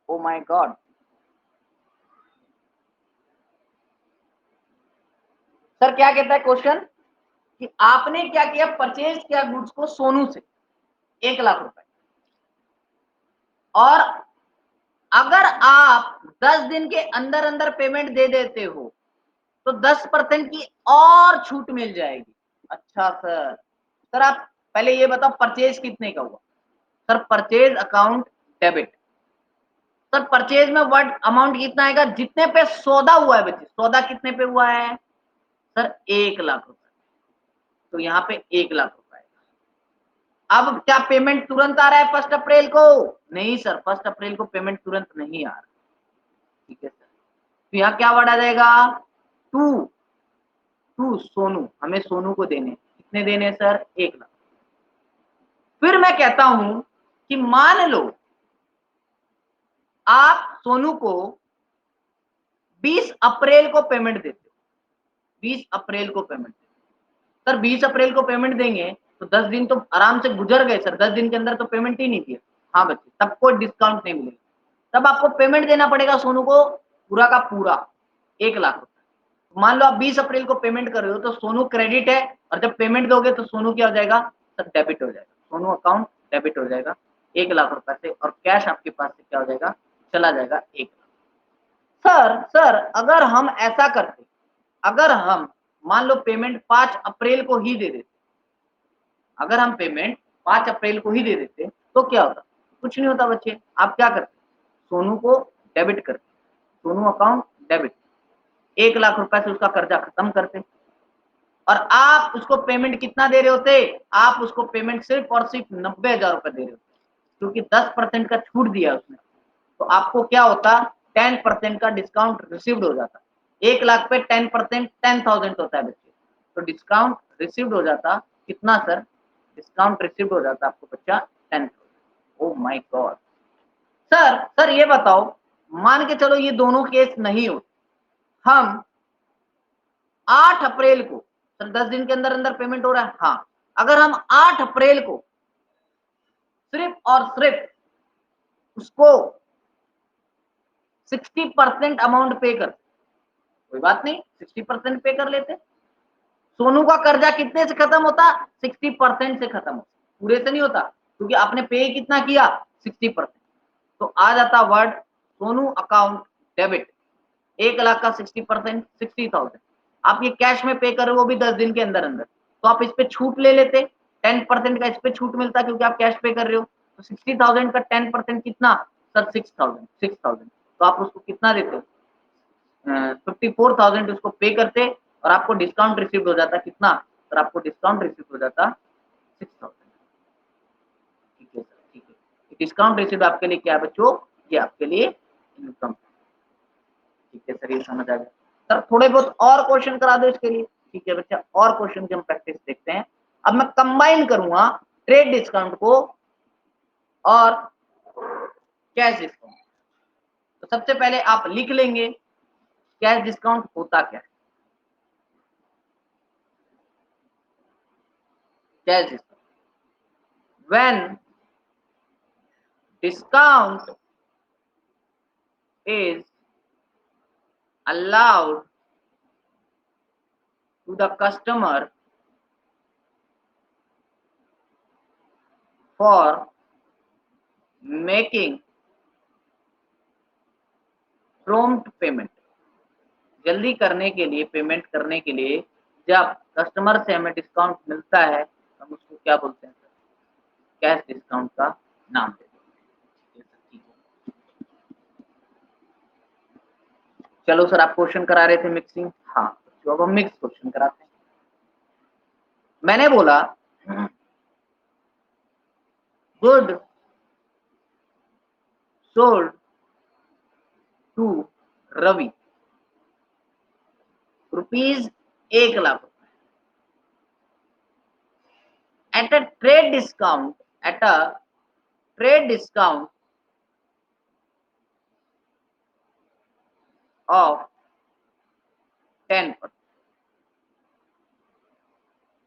Oh my God. Sir क्या कहता है क्वेश्चन कि आपने क्या किया, परचेज किया गुड्स को सोनू से 1 लाख रुपए, और अगर आप 10 दिन के अंदर अंदर पेमेंट दे देते हो तो 10% की और छूट मिल जाएगी। अच्छा सर, सर आप पहले ये बताओ परचेज कितने का हुआ। Sir purchase account debit. Sir purchase में वर्ड अमाउंट कितना आएगा, जितने पे सौदा हुआ है बच्चे, सौदा कितने पे हुआ है सर 1 लाख रुपए, तो यहाँ पे 1 लाख रुपए। अब क्या पेमेंट तुरंत आ रहा है 1 अप्रैल को? नहीं सर, 1 अप्रैल को पेमेंट तुरंत नहीं आ रहा। ठीक है सर, तो यहाँ क्या वर्ड आ जाएगा, टू, टू सोनू, हमें सोनू को देने, कितने देने सर 1 लाख। फिर मैं कहता हूं कि मान लो आप सोनू को 20 अप्रैल को पेमेंट देते हो, 20 अप्रैल को पेमेंट देते, सर 20 अप्रैल को पेमेंट देंगे तो 10 दिन तो आराम से गुजर गए सर, 10 दिन के अंदर तो पेमेंट ही नहीं किया। हाँ बच्चे, तब कोई डिस्काउंट नहीं मिलेगा, तब आपको पेमेंट देना पड़ेगा सोनू को पूरा का पूरा 1 लाख रुपए। मान लो आप 20 अप्रैल को पेमेंट कर रहे हो तो सोनू क्रेडिट है, और जब पेमेंट दोगे तो सोनू क्या हो जाएगा सर, डेबिट हो जाएगा, सोनू अकाउंट डेबिट हो जाएगा 1 लाख रुपए से, और कैश आपके पास से क्या हो जाएगा, चला जाएगा 1 लाख। सर अगर हम ऐसा करते, अगर हम मान लो पेमेंट 5 अप्रैल को ही दे देते, अगर हम पेमेंट 5 अप्रैल को ही दे देते तो क्या होता, कुछ नहीं होता बच्चे। आप क्या करते, सोनू को डेबिट करते, सोनू अकाउंट डेबिट, 1 लाख रुपए से उसका कर्जा खत्म करते, और आप उसको पेमेंट कितना दे रहे होते, आप उसको पेमेंट सिर्फ और सिर्फ 90,000 रुपए दे रहे होते, क्योंकि 10% का छूट दिया उसने, तो आपको क्या होता, 10% का डिस्काउंट रिसीव्ड हो जाता। 1 लाख पे 10% 10,000 होता है बच्चे, तो डिस्काउंट रिसीव्ड हो जाता कितना सर, डिस्काउंट रिसीव्ड हो जाता आपको बच्चा 10,000। Oh my God. सर ये बताओ, मान के चलो ये दोनों केस नहीं हो, हम 8 अप्रैल को, सर 10 दिन के अंदर अंदर पेमेंट हो रहा है, हाँ, अगर हम 8 अप्रैल को सिर्फ और सिर्फ उसको 60% अमाउंट पे कर, कोई बात नहीं 60% पे कर लेते, सोनू का कर्जा कितने से खत्म होता, 60% से खत्म होता, पूरे से नहीं होता, क्योंकि आपने पे कितना किया 60%, तो आ जाता word Sonu account debit, 1 lakh का 60%, 60,000। आप ये कैश में पे कर रहे हो वो भी 10 दिन के अंदर अंदर, तो आप इस पे छूट ले लेते, 10% का इस पे छूट मिलता क्योंकि आप कैश पे कर रहे हो, तो 60,000 का 10% कितना सर, 6,000, तो आप उसको कितना देते, 54,000 उसको पे करते, और आपको डिस्काउंट रिसीव हो जाता कितना सर, आपको डिस्काउंट रिसीव हो जाता 6,000। ठीक है सर, ठीक है, डिस्काउंट रिसीव आपके लिए क्या है बच्चों, ये आपके लिए इनकम। ठीक है सर, ये समझ आ गया। सर थोड़े बहुत और क्वेश्चन करा दो इसके लिए। ठीक है बच्चा, और क्वेश्चन की हम प्रैक्टिस देखते हैं। अब मैं कंबाइन करूंगा ट्रेड डिस्काउंट को और कैश डिस्काउंट। तो सबसे पहले आप लिख लेंगे कैश डिस्काउंट होता क्या है। Cash discount, when discount is allowed to the customer for making prompt payment, जल्दी करने के लिए, पेमेंट करने के लिए जब कस्टमर से हमें डिस्काउंट मिलता है हम उसको क्या बोलते हैं सर? कैश डिस्काउंट का नाम देते हैं। चलो सर, आप क्वेश्चन करा रहे थे मिक्सिंग, हाँ तो अब हम मिक्स क्वेश्चन कराते हैं। मैंने बोला good sold to Ravi rupees 1,00,000 at a trade discount, at a trade discount of 10%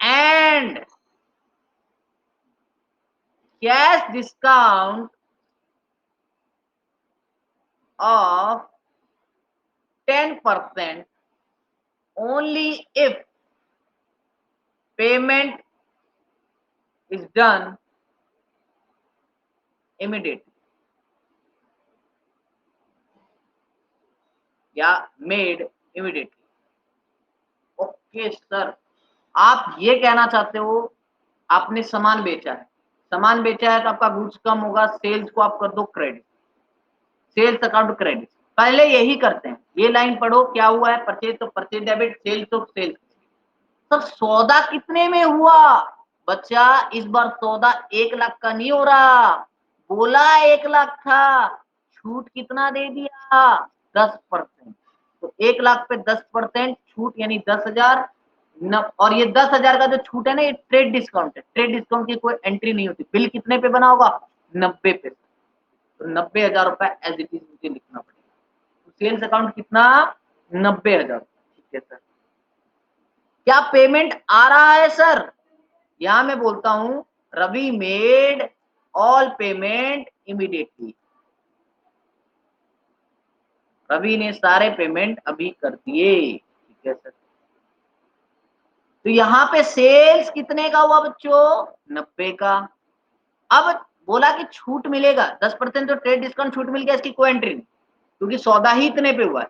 and cash discount of 10% only if payment is done immediately या मेड इमीडिएटली। ओके सर, आप ये कहना चाहते हो आपने सामान बेचा है, सामान बेचा है तो आपका गुड्स कम होगा, सेल्स को आप कर दो क्रेडिट, सेल्स अकाउंट क्रेडिट, पहले यही करते हैं। ये लाइन पढ़ो, क्या हुआ है, परचेज तो परचेज डेबिट, सेल्स तो सेल्स। तो सौदा कितने में हुआ बच्चा? इस बार सौदा 1,00,000 का नहीं हो रहा, बोला 1,00,000 था, छूट कितना दे दिया? 10%। तो 1,00,000 पे 10% छूट यानी 10,000 और ये 10,000 का जो छूट है ना, ये ट्रेड डिस्काउंट है। ट्रेड डिस्काउंट की कोई एंट्री नहीं होती। बिल कितने पे बना होगा? 90 पे। तो 90,000 रुपए एज इट इज मुझे लिखना पड़ेगा। तो सेल्स अकाउंट कितना? 90,000। ठीक है सर, क्या पेमेंट आ रहा है सर? यहां मैं बोलता हूं Ravi made all payment immediately, Ravi ने सारे पेमेंट अभी कर दिए। ठीक है सर, तो यहां पे सेल्स कितने का हुआ बच्चों? 90 का। अब बोला कि छूट मिलेगा 10%, तो ट्रेड डिस्काउंट छूट मिल गया, इसकी कोई एंट्री नहीं क्योंकि सौदा ही इतने पे हुआ है।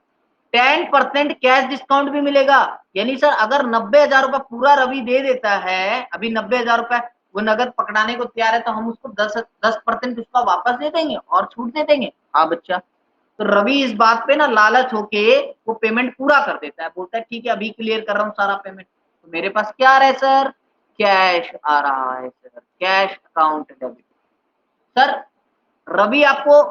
10% कैश डिस्काउंट भी मिलेगा, यानी सर अगर 90,000 रुपए पूरा रवि दे देता है, अभी 90,000 रुपए वो नगद पकड़ाने को तैयार है, तो हम उसको 10% उसका वापस दे देंगे और छूट दे देंगे। हाँ बच्चा, तो रवि इस बात पे ना लालच होके वो पेमेंट पूरा कर देता है, बोलता है ठीक है अभी क्लियर कर रहा हूँ सारा पेमेंट। तो मेरे पास क्या आ रहा है सर? कैश आ रहा है sir, cash account debit. Sir Ravi आपको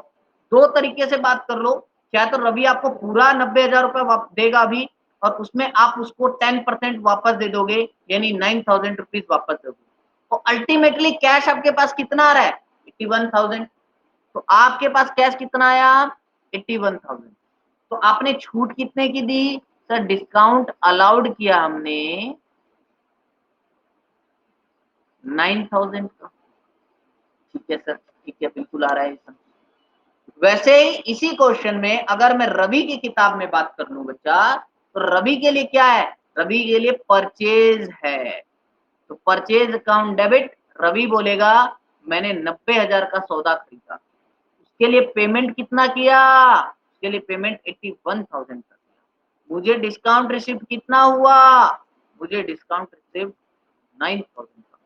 दो तरीके से बात कर लो, क्या तो रवि आपको पूरा 90,000 रुपए देगा अभी, और उसमें आप उसको 10% वापस दे दोगे, यानी 9,000 रुपीज वापस दोगे। तो अल्टीमेटली कैश आपके पास कितना आ रहा है? 81,000। तो आपके पास कैश कितना आया? 81,000। तो आपने छूट कितने की दी सर? डिस्काउंट अलाउड किया हमने 9,000 का। ठीक है सर, ठीक है, बिल्कुल आ रहा है सर। वैसे ही इसी क्वेश्चन में अगर मैं रवि की किताब में बात कर लूं बच्चा, तो रवि के लिए क्या है? रवि के लिए परचेज है, तो परचेज अकाउंट डेबिट। रवि बोलेगा मैंने 90,000 का सौदा खरीदा, उसके लिए पेमेंट कितना किया? उसके लिए पेमेंट 81,000 का किया। मुझे डिस्काउंट रिसिप्ट कितना हुआ? मुझे डिस्काउंट रिसिप्ट 9,000 का।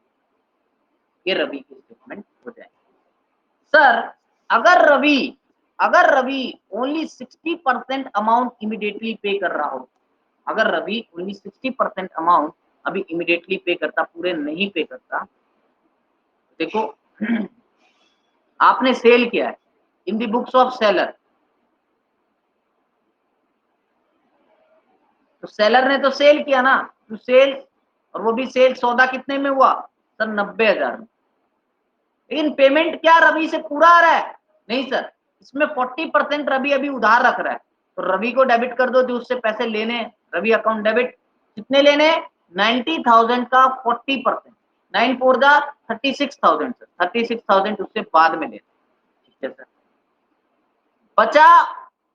ये रवि की स्टेटमेंट हो जाएगी। सर अगर रवि ओनली 60% अमाउंट इमीडिएटली पे कर रहा हो, अगर रवि ओनली 60% अमाउंट अभी इमीडिएटली पे करता, पूरे नहीं पे करता, देखो आपने सेल किया है in the books of seller, तो सेलर ने तो सेल किया ना, तो सेल, और वो भी सेल सौदा कितने में हुआ सर? 90,000 में। लेकिन पेमेंट क्या रवि से पूरा आ रहा है? नहीं सर, इसमें 40% रवि अभी उधार रख रहा है, तो रवि को डेबिट कर दो जो उससे पैसे लेने, रवि अकाउंट डेबिट। कितने लेने? 90,000 का 40%, 9 4 जा 36,000 सर, 36,000 उससे बाद में लेना। ठीक है सर, बचा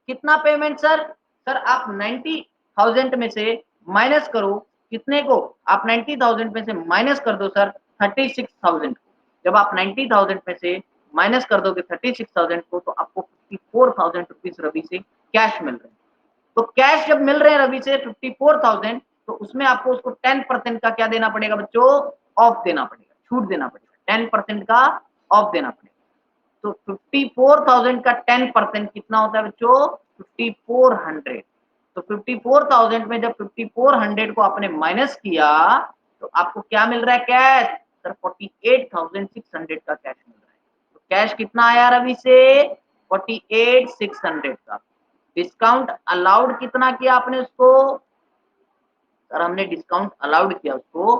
कितना पेमेंट सर? सर आप 90,000 में से माइनस करो, कितने को? आप 90,000 में से माइनस कर दो सर 36,000 को। जब आप 90,000 में से माइनस कर दोगे 36,000 को, तो आपको 54,000 रुपीज रवि से कैश मिल रहे हैं। तो कैश जब मिल रहे हैं रवि से 54,000, तो उसमें आपको उसको 10% का क्या देना पड़ेगा बच्चों, ऑफ देना पड़ेगा, छूट देना पड़ेगा, 10% का ऑफ देना पड़ेगा। तो 54,000 का 10% कितना होता है बच्चों, 5400। तो 54,000 में जब 5400 को आपने माइनस किया तो आपको क्या मिल रहा है कैश, सर 48,600 का कैश मिल रहा है। तो कैश कितना आया रवि से, 48,600 का। डिस्काउंट अलाउड कितना किया आपने उसको, सर हमने डिस्काउंट अलाउड किया उसको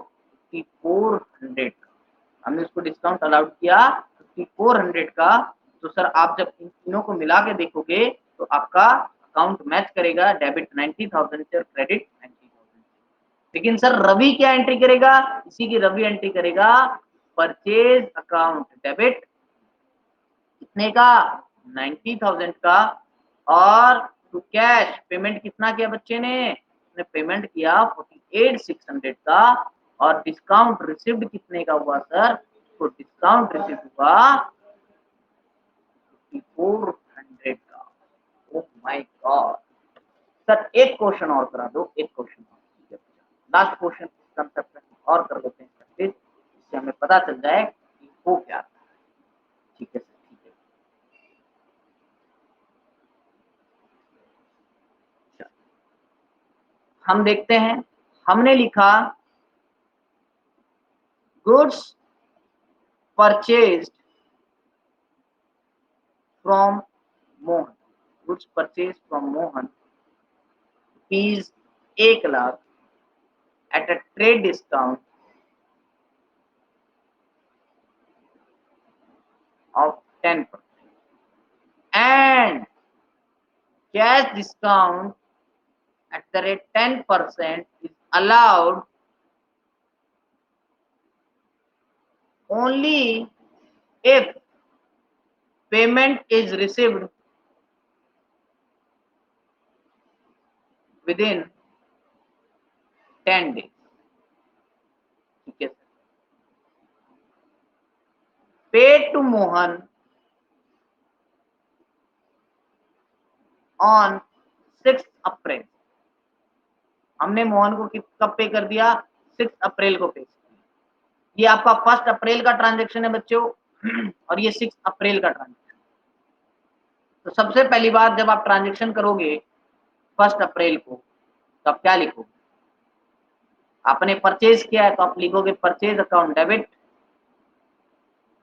5400 का, हमने उसको डिस्काउंट अलाउड किया 5400 का। तो सर आप जब इन तीनों को मिला के देखोगे तो आपका अकाउंट मैच करेगा, डेबिट 90,000 से और क्रेडिट 90,000। लेकिन सर रवि क्या एंट्री करेगा, इसी की रवि एंट्री करेगा परचेज अकाउंट डेबिट कितने का, 90,000 का, और टू कैश पेमेंट कितना किया बच्चे ने, पेमेंट किया 48,600 का, और डिस्काउंट रिसीव्ड कितने का हुआ सर, तो डिस्काउंट रिसीव हुआ 5400 का। Oh my God. सर एक क्वेश्चन और करा दो, एक क्वेश्चन और, लास्ट क्वेश्चन कंसेप्ट और कर लेते हैं प्रैक्टिस, इससे हमें पता चल जाए कि वो क्या है। ठीक है सर, ठीक है। हम देखते हैं, हमने लिखा goods purchased from Mohan, goods purchase from Mohan rupees 1,00,000 at a trade discount of 10% and cash discount at the rate 10% is allowed only if payment is received within 10 days। ठीक है, paid to Mohan on 6 अप्रैल, हमने मोहन को कब पे कर दिया, 6 अप्रैल को पे। ये आपका 1 अप्रैल का ट्रांजेक्शन है बच्चों और ये 6 अप्रैल का ट्रांजेक्शन। तो सबसे पहली बात जब आप ट्रांजेक्शन करोगे 1 अप्रैल को, तो आप क्या लिखोगे, आपने परचेज किया है तो आप लिखोगे परचेज अकाउंट डेबिट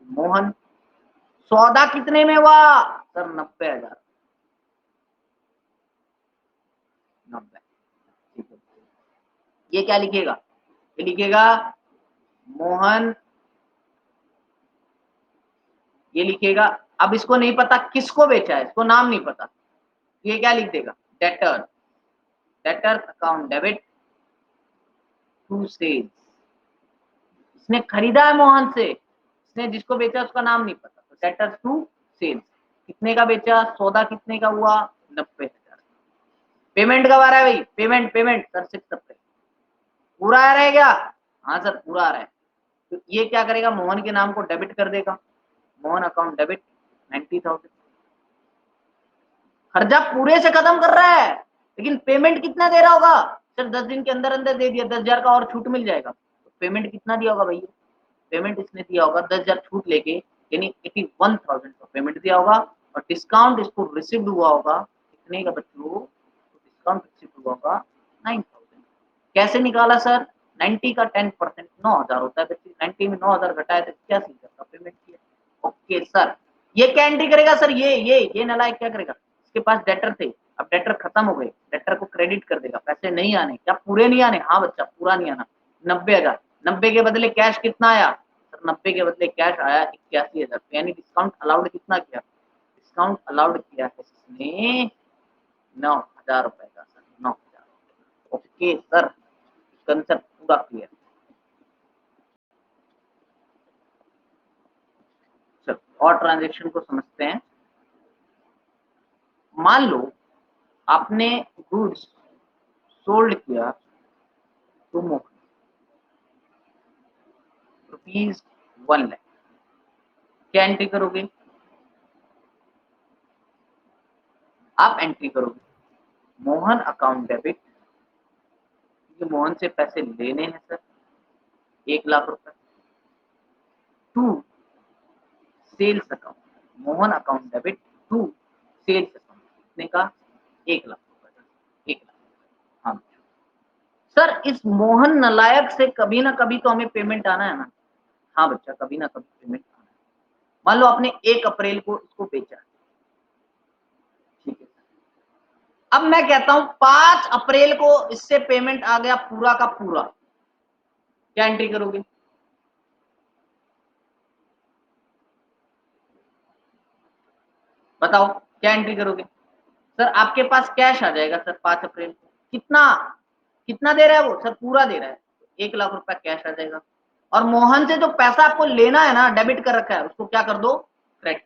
मोहन। सौदा कितने में हुआ सर, 90,000, 90। ठीक है, ये क्या लिखेगा, ये लिखेगा मोहन, ये लिखेगा, अब इसको नहीं पता किसको बेचा है, इसको नाम नहीं पता, ये क्या लिख देगा, debtor, debtor account debit to sales. इसने खरीदा है मोहन से, इसने जिसको बेचा उसका नाम नहीं पता, तो डेटर टू सेल्स। कितने का बेचा, सौदा कितने का हुआ, 90,000। पेमेंट कब आ रहा है भाई, पेमेंट पेमेंट सर 6 अप्रैल, पूरा आ रहा है क्या, हाँ सर पूरा आ रहा है। तो ये क्या करेगा, मोहन के नाम को डेबिट कर देगा, मोहन अकाउंट डेबिट 90,000। खर्चा पूरे से खत्म कर रहा है, लेकिन पेमेंट कितना दे रहा होगा, सर 10 दिन के अंदर अंदर दे दिया, 10,000 का और छूट मिल जाएगा। तो पेमेंट कितना दिया होगा भैया, पेमेंट इसने दिया होगा 10,000 छूट लेके, यानी 81,000 का पेमेंट दिया होगा, और डिस्काउंट इसको रिसीव्ड हुआ होगा कितने का बच्चों, तो डिस्काउंट रिसीव्ड हुआ होगा 9,000। कैसे निकाला सर, 90 का 10% 9,000 होता है बच्चे, 90 में 9,000 घटाए तो 81,000 का पेमेंट किया। ओके सर, ये क्या एंट्री करेगा सर, ये नालायक क्या करेगा, इसके पास डेटर थे, अब डेटर खत्म हो गए, डेटर को क्रेडिट कर देगा, पैसे नहीं आने, क्या पूरे नहीं आने, हाँ बच्चा पूरा नहीं आना, 90,000, 90 के बदले कैश कितना आया सर, 90 के बदले कैश आया 81,000, यानी डिस्काउंट अलाउड कितना किया, डिस्काउंट अलाउड किया है इसने 9,000 रुपए का सर, 9,000। ओके सर, कंसेप्ट पूरा क्लियर। चलो और ट्रांजेक्शन को समझते हैं। मान लो आपने गुड्स सोल्ड किया टू मोहन रुपीज 1 लाख, क्या एंट्री करोगे, आप एंट्री करोगे मोहन अकाउंट डेबिट, ये मोहन से पैसे लेने हैं सर 1,00,000 रुपए, to sales account, Mohan account debit to sales account, कितने का 1,00,000 रुपए, 1,00,000। हाँ सर, इस मोहन नालायक से कभी ना कभी तो हमें पेमेंट आना है ना। हाँ बच्चा, कभी ना कभी पेमेंट आना है। मान लो आपने 1 अप्रैल को इसको बेचा, ठीक है। अब मैं कहता हूं 5 अप्रैल को इससे पेमेंट आ गया पूरा का पूरा, क्या एंट्री करोगे? बताओ क्या एंट्री करोगे? सर आपके पास कैश आ जाएगा सर 5 अप्रैल को, कितना कितना दे रहा है वो? सर पूरा दे रहा है, 1,00,000 रुपया कैश आ जाएगा। और मोहन से जो पैसा आपको लेना है ना, डेबिट कर रखा है, उसको क्या कर दो? क्रेडिट।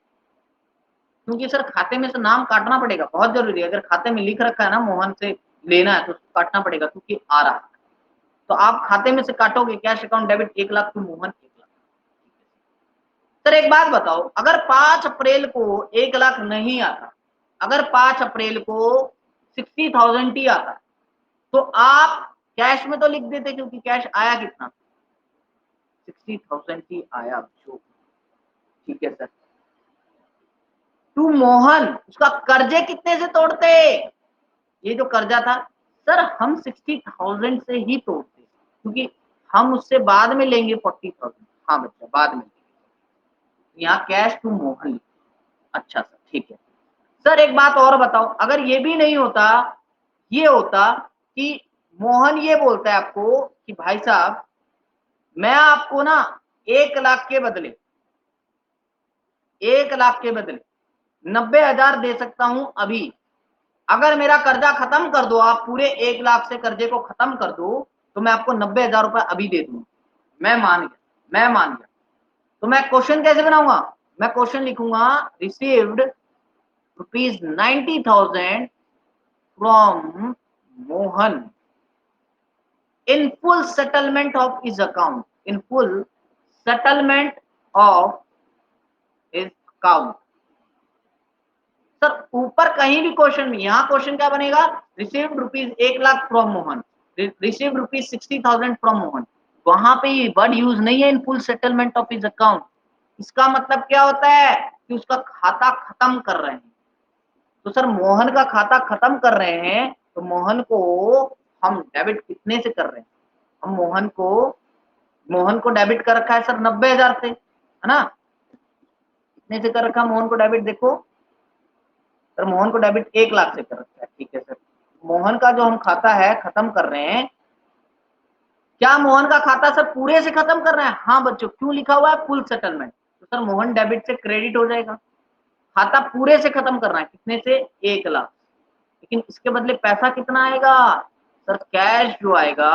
क्योंकि सर खाते में से नाम काटना पड़ेगा, बहुत जरूरी है। अगर खाते में लिख रखा है ना मोहन से लेना है तो उसको काटना पड़ेगा, क्योंकि आ रहा है। तो आप खाते में से काटोगे cash account debit 1,00,000 to Mohan 1,00,000। Sir एक बात बताओ, अगर 5 अप्रैल को 1,00,000 नहीं आता, अगर 5 अप्रैल को 60,000 ही आता, तो आप कैश में तो लिख देते, क्योंकि कैश आया कितना? 60,000 ही आया जो, ठीक है सर। टू मोहन उसका कर्जे कितने से तोड़ते? ये जो कर्जा था सर, हम 60,000 से ही तोड़ते, क्योंकि हम उससे बाद में लेंगे 40,000। हाँ बच्चा, बाद में यहाँ कैश टू मोहन। अच्छा सर, ठीक है। सर एक बात और बताओ, अगर ये भी नहीं होता, ये होता कि मोहन ये बोलता है आपको कि भाई साहब, मैं आपको ना 1,00,000 के बदले, 1,00,000 के बदले 90,000 दे सकता हूं अभी, अगर मेरा कर्जा खत्म कर दो, आप पूरे 1,00,000 से कर्जे को खत्म कर दो, तो मैं आपको 90,000 रुपए अभी दे दूंगा। मैं मान गया, मैं मान गया। तो मैं क्वेश्चन कैसे बनाऊंगा? मैं क्वेश्चन लिखूंगा, received ₹90,000 from Mohan in full settlement of his account, in full settlement of his account। Sir ऊपर कहीं भी क्वेश्चन में, यहाँ क्वेश्चन क्या बनेगा? Received rupees 1,00,000 from Mohan, received rupees 60,000 from Mohan. वहां पे ये वर्ड यूज नहीं है, इन full settlement of his account. इसका मतलब क्या होता है कि उसका खाता खत्म कर रहे हैं। तो सर मोहन का खाता खत्म कर रहे हैं, तो मोहन को हम डेबिट कितने से कर रहे हैं? हम मोहन को डेबिट कर रखा है सर 90,000 से, है ना? कितने से कर रखा मोहन को डेबिट? देखो सर, मोहन को डेबिट 1,00,000 से कर रखा है, ठीक है सर। मोहन का जो हम खाता है खत्म कर रहे हैं, क्या मोहन का खाता सर पूरे से खत्म कर रहे हैं? हाँ बच्चों, क्यों लिखा हुआ है फुल सेटलमेंट? तो सर मोहन डेबिट से क्रेडिट हो जाएगा, खाता पूरे से खत्म करना है, कितने से? 1,00,000। लेकिन इसके बदले पैसा कितना आएगा? सर कैश जो आएगा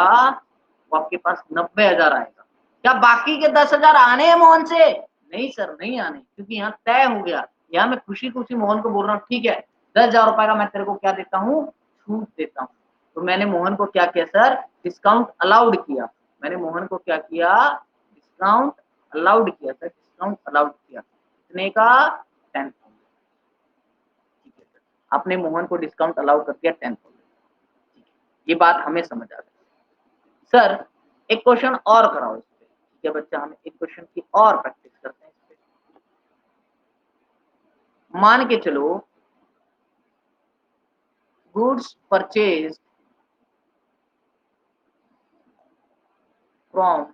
वो आपके पास 90,000 आएगा। क्या बाकी के 10,000 आने हैं मोहन से? नहीं सर, नहीं आने, क्योंकि यहाँ तय हो गया। यहाँ मैं खुशी खुशी मोहन को बोल रहा हूँ, ठीक है 10,000 रुपए का मैं तेरे को क्या देता हूँ? छूट देता हूँ। तो मैंने मोहन को क्या किया सर? डिस्काउंट अलाउड किया। मैंने मोहन को क्या किया? डिस्काउंट अलाउड किया सर, डिस्काउंट अलाउड किया। कितने का? 10,000। ठीक है सर, आपने मोहन को डिस्काउंट अलाउ कर दिया 10,000। ये बात हमें समझ आ गई। सर एक क्वेश्चन और कराओ इस पे, ठीक है बच्चा, हम एक क्वेश्चन की और प्रैक्टिस करते हैं इस पे। मान के चलो, गुड्स परचेज फ्रॉम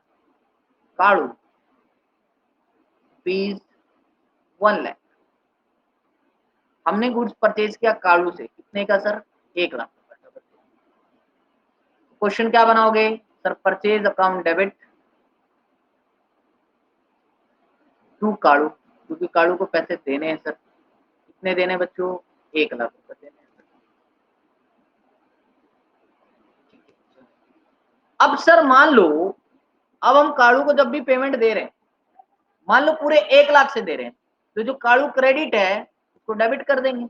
काड़ू फीस 1,00,000। हमने गुड्स परचेज किया काड़ू से, कितने का सर? 1,00,000 रुपए का। क्वेश्चन क्या बनाओगे sir? Purchase account debit to Kadu, क्योंकि काड़ू को पैसे देने हैं सर। कितने देने बच्चों? 1,00,000 रुपए देने हैं सर। अब सर मान लो, अब हम काड़ू को जब भी पेमेंट दे रहे हैं, मान लो पूरे 1,00,000 से दे रहे हैं, तो जो काड़ू क्रेडिट है उसको डेबिट कर देंगे।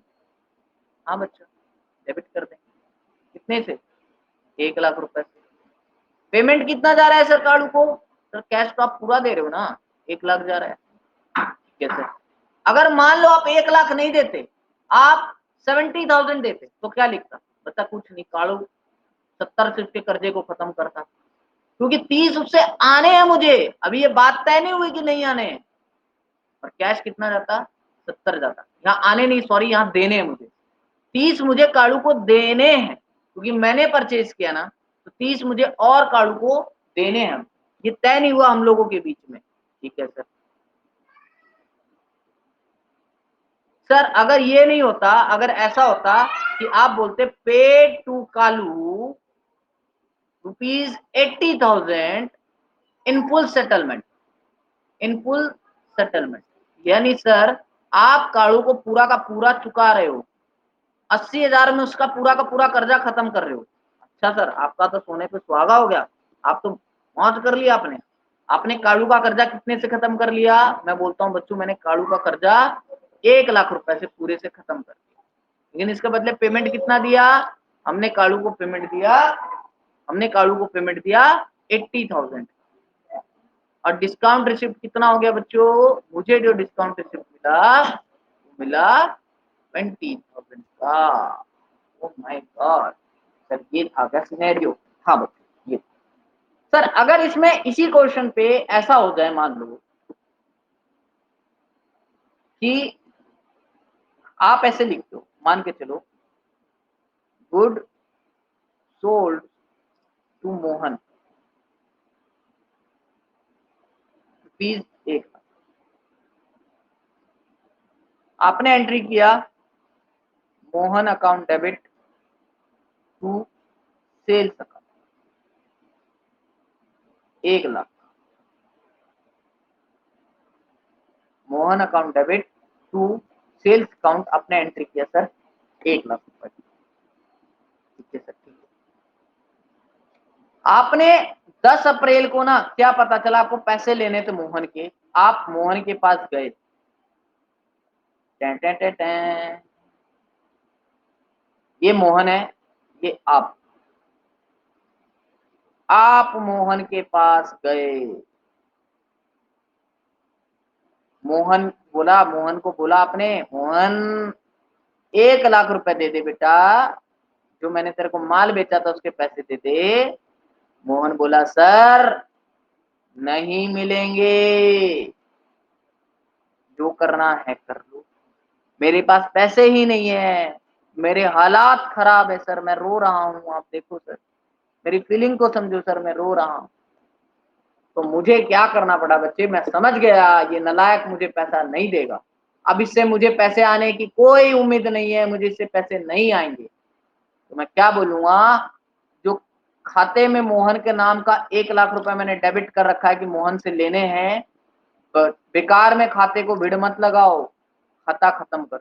हाँ बच्चा, डेबिट कर देंगे। कितने से? 1,00,000 रुपए से। पेमेंट कितना जा रहा है सर काड़ू को? सर कैश तो आप पूरा दे रहे हो ना, 1,00,000 जा रहा है, ठीक है सर। अगर मान लो आप 1,00,000 नहीं देते, आप 70,000 देते तो क्या लिखता? बता कुछ नहीं, कालू 70 से उसके कर्जे को खत्म करता, क्योंकि 30 उससे आने हैं मुझे, अभी ये बात तय नहीं हुई कि नहीं आने हैं। और कैश कितना जाता? 70 जाता। यहाँ आने नहीं, सॉरी, यहाँ देने हैं मुझे। 30 मुझे कालू को देने हैं, क्योंकि मैंने परचेज किया ना, तो 30 मुझे और कालू को देने हैं। ये तय नहीं हुआ हम लोगों के बीच में। ठीक है सर। सर अगर ये नहीं होता, अगर ऐसा होता कि आप बोलते paid to Kalu ₹80,000 in full settlement, in full settlement, यानी सर आप कालू को पूरा का पूरा चुका रहे हो, 80,000 में उसका पूरा का पूरा कर्जा खत्म कर रहे हो। अच्छा सर, आपका तो सोने पे सुहागा हो गया, आप तो मौज कर लिया आपने। आपने कालू का कर्जा कितने से खत्म कर लिया? मैं बोलता हूँ बच्चों, मैंने कालू का कर्जा 1,00,000 रुपए से पूरे से खत्म कर दिया, लेकिन इसके बदले पेमेंट कितना दिया? हमने कालू को पेमेंट दिया, हमने कालू को पेमेंट दिया 80,000। और डिस्काउंट रिसिप्ट कितना हो गया बच्चों? मुझे जो डिस्काउंट रिसिप्ट मिला, मिला 20,000 का। ओह माय गॉड सर, ये था क्या सिनेरियो? हाँ बच्चों, ये सर अगर इसमें इसी क्वेश्चन पे ऐसा हो जाए, मान लो कि आप ऐसे लिख दो, मान के चलो, good sold to Mohan rupees 1,00,000। आपने एंट्री किया Mohan account debit to sales account 1,00,000। Mohan account debit to sales account आपने एंट्री किया सर 1,00,000 रुपए। ठीक है सर, ठीक है। आपने 10 अप्रैल को ना, क्या पता चला आपको पैसे लेने थे मोहन के, आप मोहन के पास गए, टें टें टें टें, ये मोहन है, ये आप मोहन के पास गए, मोहन बोला, मोहन को बोला आपने, मोहन 1,00,000 रुपए दे दे बेटा, जो मैंने तेरे को माल बेचा था उसके पैसे दे दे। मोहन बोला सर नहीं मिलेंगे, जो करना है कर लो, मेरे पास पैसे ही नहीं है, मेरे हालात खराब है सर, मैं रो रहा हूँ, आप देखो सर, मेरी फीलिंग को समझो सर, मैं रो रहा हूँ। तो मुझे क्या करना पड़ा बच्चे, मैं समझ गया ये नालायक मुझे पैसा नहीं देगा, अब इससे मुझे पैसे आने की कोई उम्मीद नहीं है, मुझे इससे पैसे नहीं आएंगे। तो मैं क्या बोलूंगा, जो खाते में मोहन के नाम का 1,00,000 रुपए मैंने डेबिट कर रखा है कि मोहन से लेने हैं, तो बेकार में खाते को भीड़ मत लगाओ, खाता खत्म कर।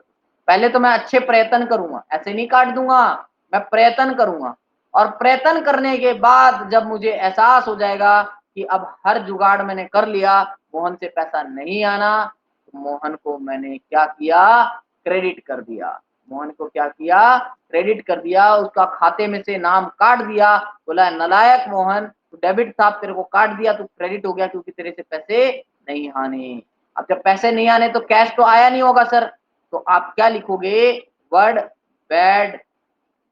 पहले तो मैं अच्छे प्रयत्न करूंगा, ऐसे नहीं काट दूंगा, मैं प्रयत्न करूंगा, और प्रयत्न करने के बाद जब मुझे एहसास हो जाएगा कि अब हर जुगाड़ मैंने कर लिया, मोहन से पैसा नहीं आना, तो मोहन को मैंने क्या किया, क्रेडिट कर दिया। मोहन को क्या किया, क्रेडिट कर दिया, उसका खाते में से नाम काट दिया, बोला नालायक मोहन, तो डेबिट था तेरे को काट दिया, तो क्रेडिट हो गया, क्योंकि तेरे से पैसे नहीं आने। अब जब पैसे नहीं आने तो कैश तो आया नहीं होगा सर, तो आप क्या लिखोगे, वर्ड बैड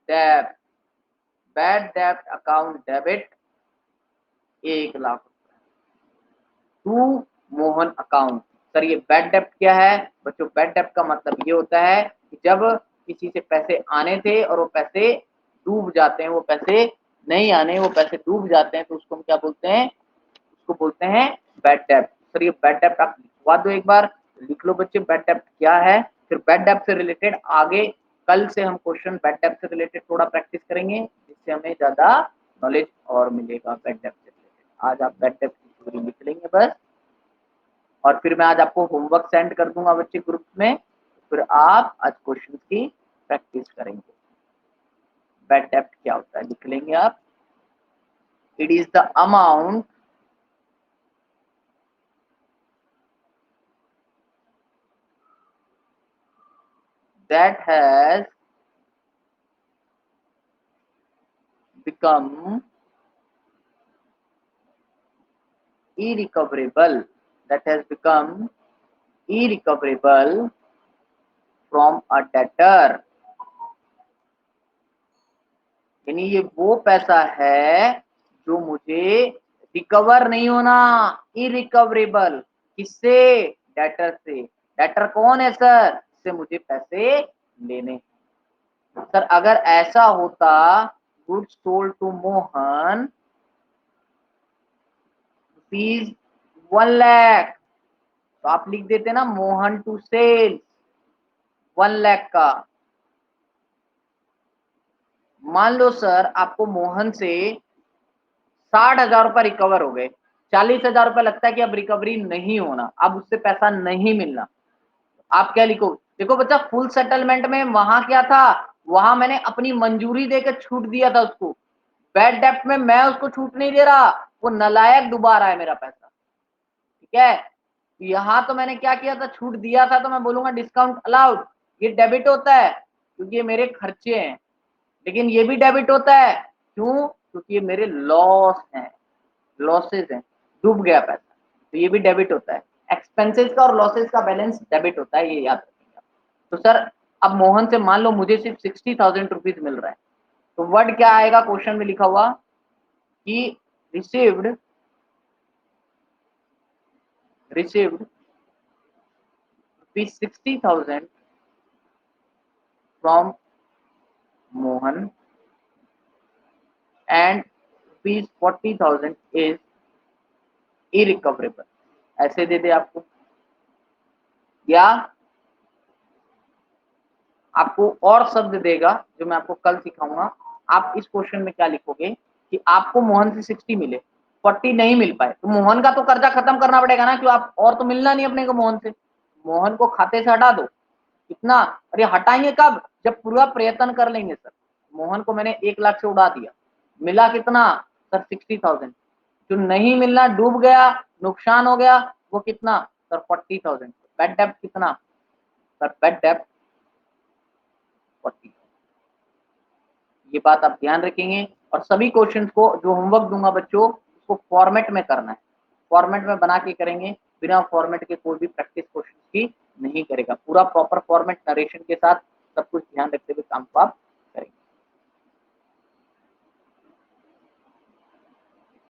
डेब्ट, बैड डेब्ट account debit 1,00,000 to Mohan account. Sir ये बैड डेब्ट क्या है बच्चों? बैड डेब्ट का मतलब ये होता है कि जब किसी से पैसे आने थे और वो पैसे डूब जाते हैं, वो पैसे नहीं आने, वो पैसे डूब जाते हैं, तो उसको हम क्या बोलते हैं, उसको बोलते हैं बैड डेब्ट। सर ये बैड डेब्ट आप लिखवा दो, एक बार लिख लो बच्चे बैड डेब्ट क्या है, फिर बैड डेब्ट से रिलेटेड आगे कल से हम क्वेश्चन बैड डेब्ट से रिलेटेड थोड़ा प्रैक्टिस करेंगे, जिससे हमें ज्यादा नॉलेज और मिलेगा बैड डेब्ट से रिलेटेड। आज आप बैड डेब्ट की थ्योरी लिख लेंगे बस, और फिर मैं आज आपको होमवर्क सेंड कर दूंगा बच्चे ग्रुप में, फिर आप आज क्वेश्चन की प्रैक्टिस करेंगे। बैड डेब्ट क्या होता है लिख लेंगे आप, it is the amount that has become irrecoverable, that has become irrecoverable from a debtor, यानी ये वो पैसा है जो मुझे रिकवर नहीं होना, इरिकवरेबल। किससे? डेटर से। डेटर कौन है सर? इससे मुझे पैसे लेने। सर अगर ऐसा होता, goods sold to Mohan rupees 1 lakh, तो आप लिख देते ना मोहन टू सेल 1 लाख का। मान लो सर आपको मोहन से 60,000 रुपए रिकवर हो गए, 40,000 रुपए लगता है कि अब रिकवरी नहीं होना, अब उससे पैसा नहीं मिलना, आप क्या लिखो? देखो बच्चा, फुल सेटलमेंट में वहां क्या था, वहां मैंने अपनी मंजूरी देकर छूट दिया था उसको। बैड डेप्ट में मैं उसको छूट नहीं दे रहा, वो नालायक डुबा रहा है मेरा पैसा, ठीक है। यहां तो मैंने क्या किया था, छूट दिया था, तो मैं बोलूंगा डिस्काउंट अलाउड, ये डेबिट होता है क्योंकि ये मेरे खर्चे हैं। लेकिन ये भी डेबिट होता है, क्यों? क्योंकि ये मेरे लॉस हैं, लॉसेस हैं, डूब गया पैसा, तो ये भी डेबिट होता है। एक्सपेंसेस का और लॉसेस का बैलेंस डेबिट होता है, ये याद रखिएगा। तो सर अब मोहन से मान लो मुझे सिर्फ 60,000 रुपीज मिल रहा है, तो वर्ड क्या आएगा क्वेश्चन में लिखा हुआ कि received rupees 60,000 from Mohan and rupees 40,000 is irrecoverable. ऐसे दे दे आपको, या आपको और शब्द देगा जो मैं आपको कल सिखाऊंगा। आप इस क्वेश्चन में क्या लिखोगे कि आपको मोहन से 60 मिले, 40 नहीं मिल पाए, तो मोहन का तो कर्जा खत्म करना पड़ेगा ना, क्यों? आप और तो मिलना नहीं अपने को मोहन से, मोहन को खाते से हटा दो। कितना? अरे हटाएंगे कब? जब पूरा प्रयत्न कर लेंगे सर। मोहन को मैंने 1 लाख से उड़ा दिया, मिला कितना सर? 60,000। जो नहीं मिलना, डूब गया, नुकसान हो गया, वो कितना सर? 40,000। बैड डेप्ट कितना सर? बैड डेप्ट 40। ये बात आप ध्यान रखेंगे, और सभी क्वेश्चंस को जो होमवर्क दूंगा बच्चों, उसको फॉर्मेट में करना है, फॉर्मेट में बना के करेंगे, बिना फॉर्मेट के कोई भी प्रैक्टिस क्वेश्चन की नहीं करेगा। पूरा प्रॉपर फॉर्मेट नरेशन के साथ सब कुछ ध्यान रखते हुए काम को आप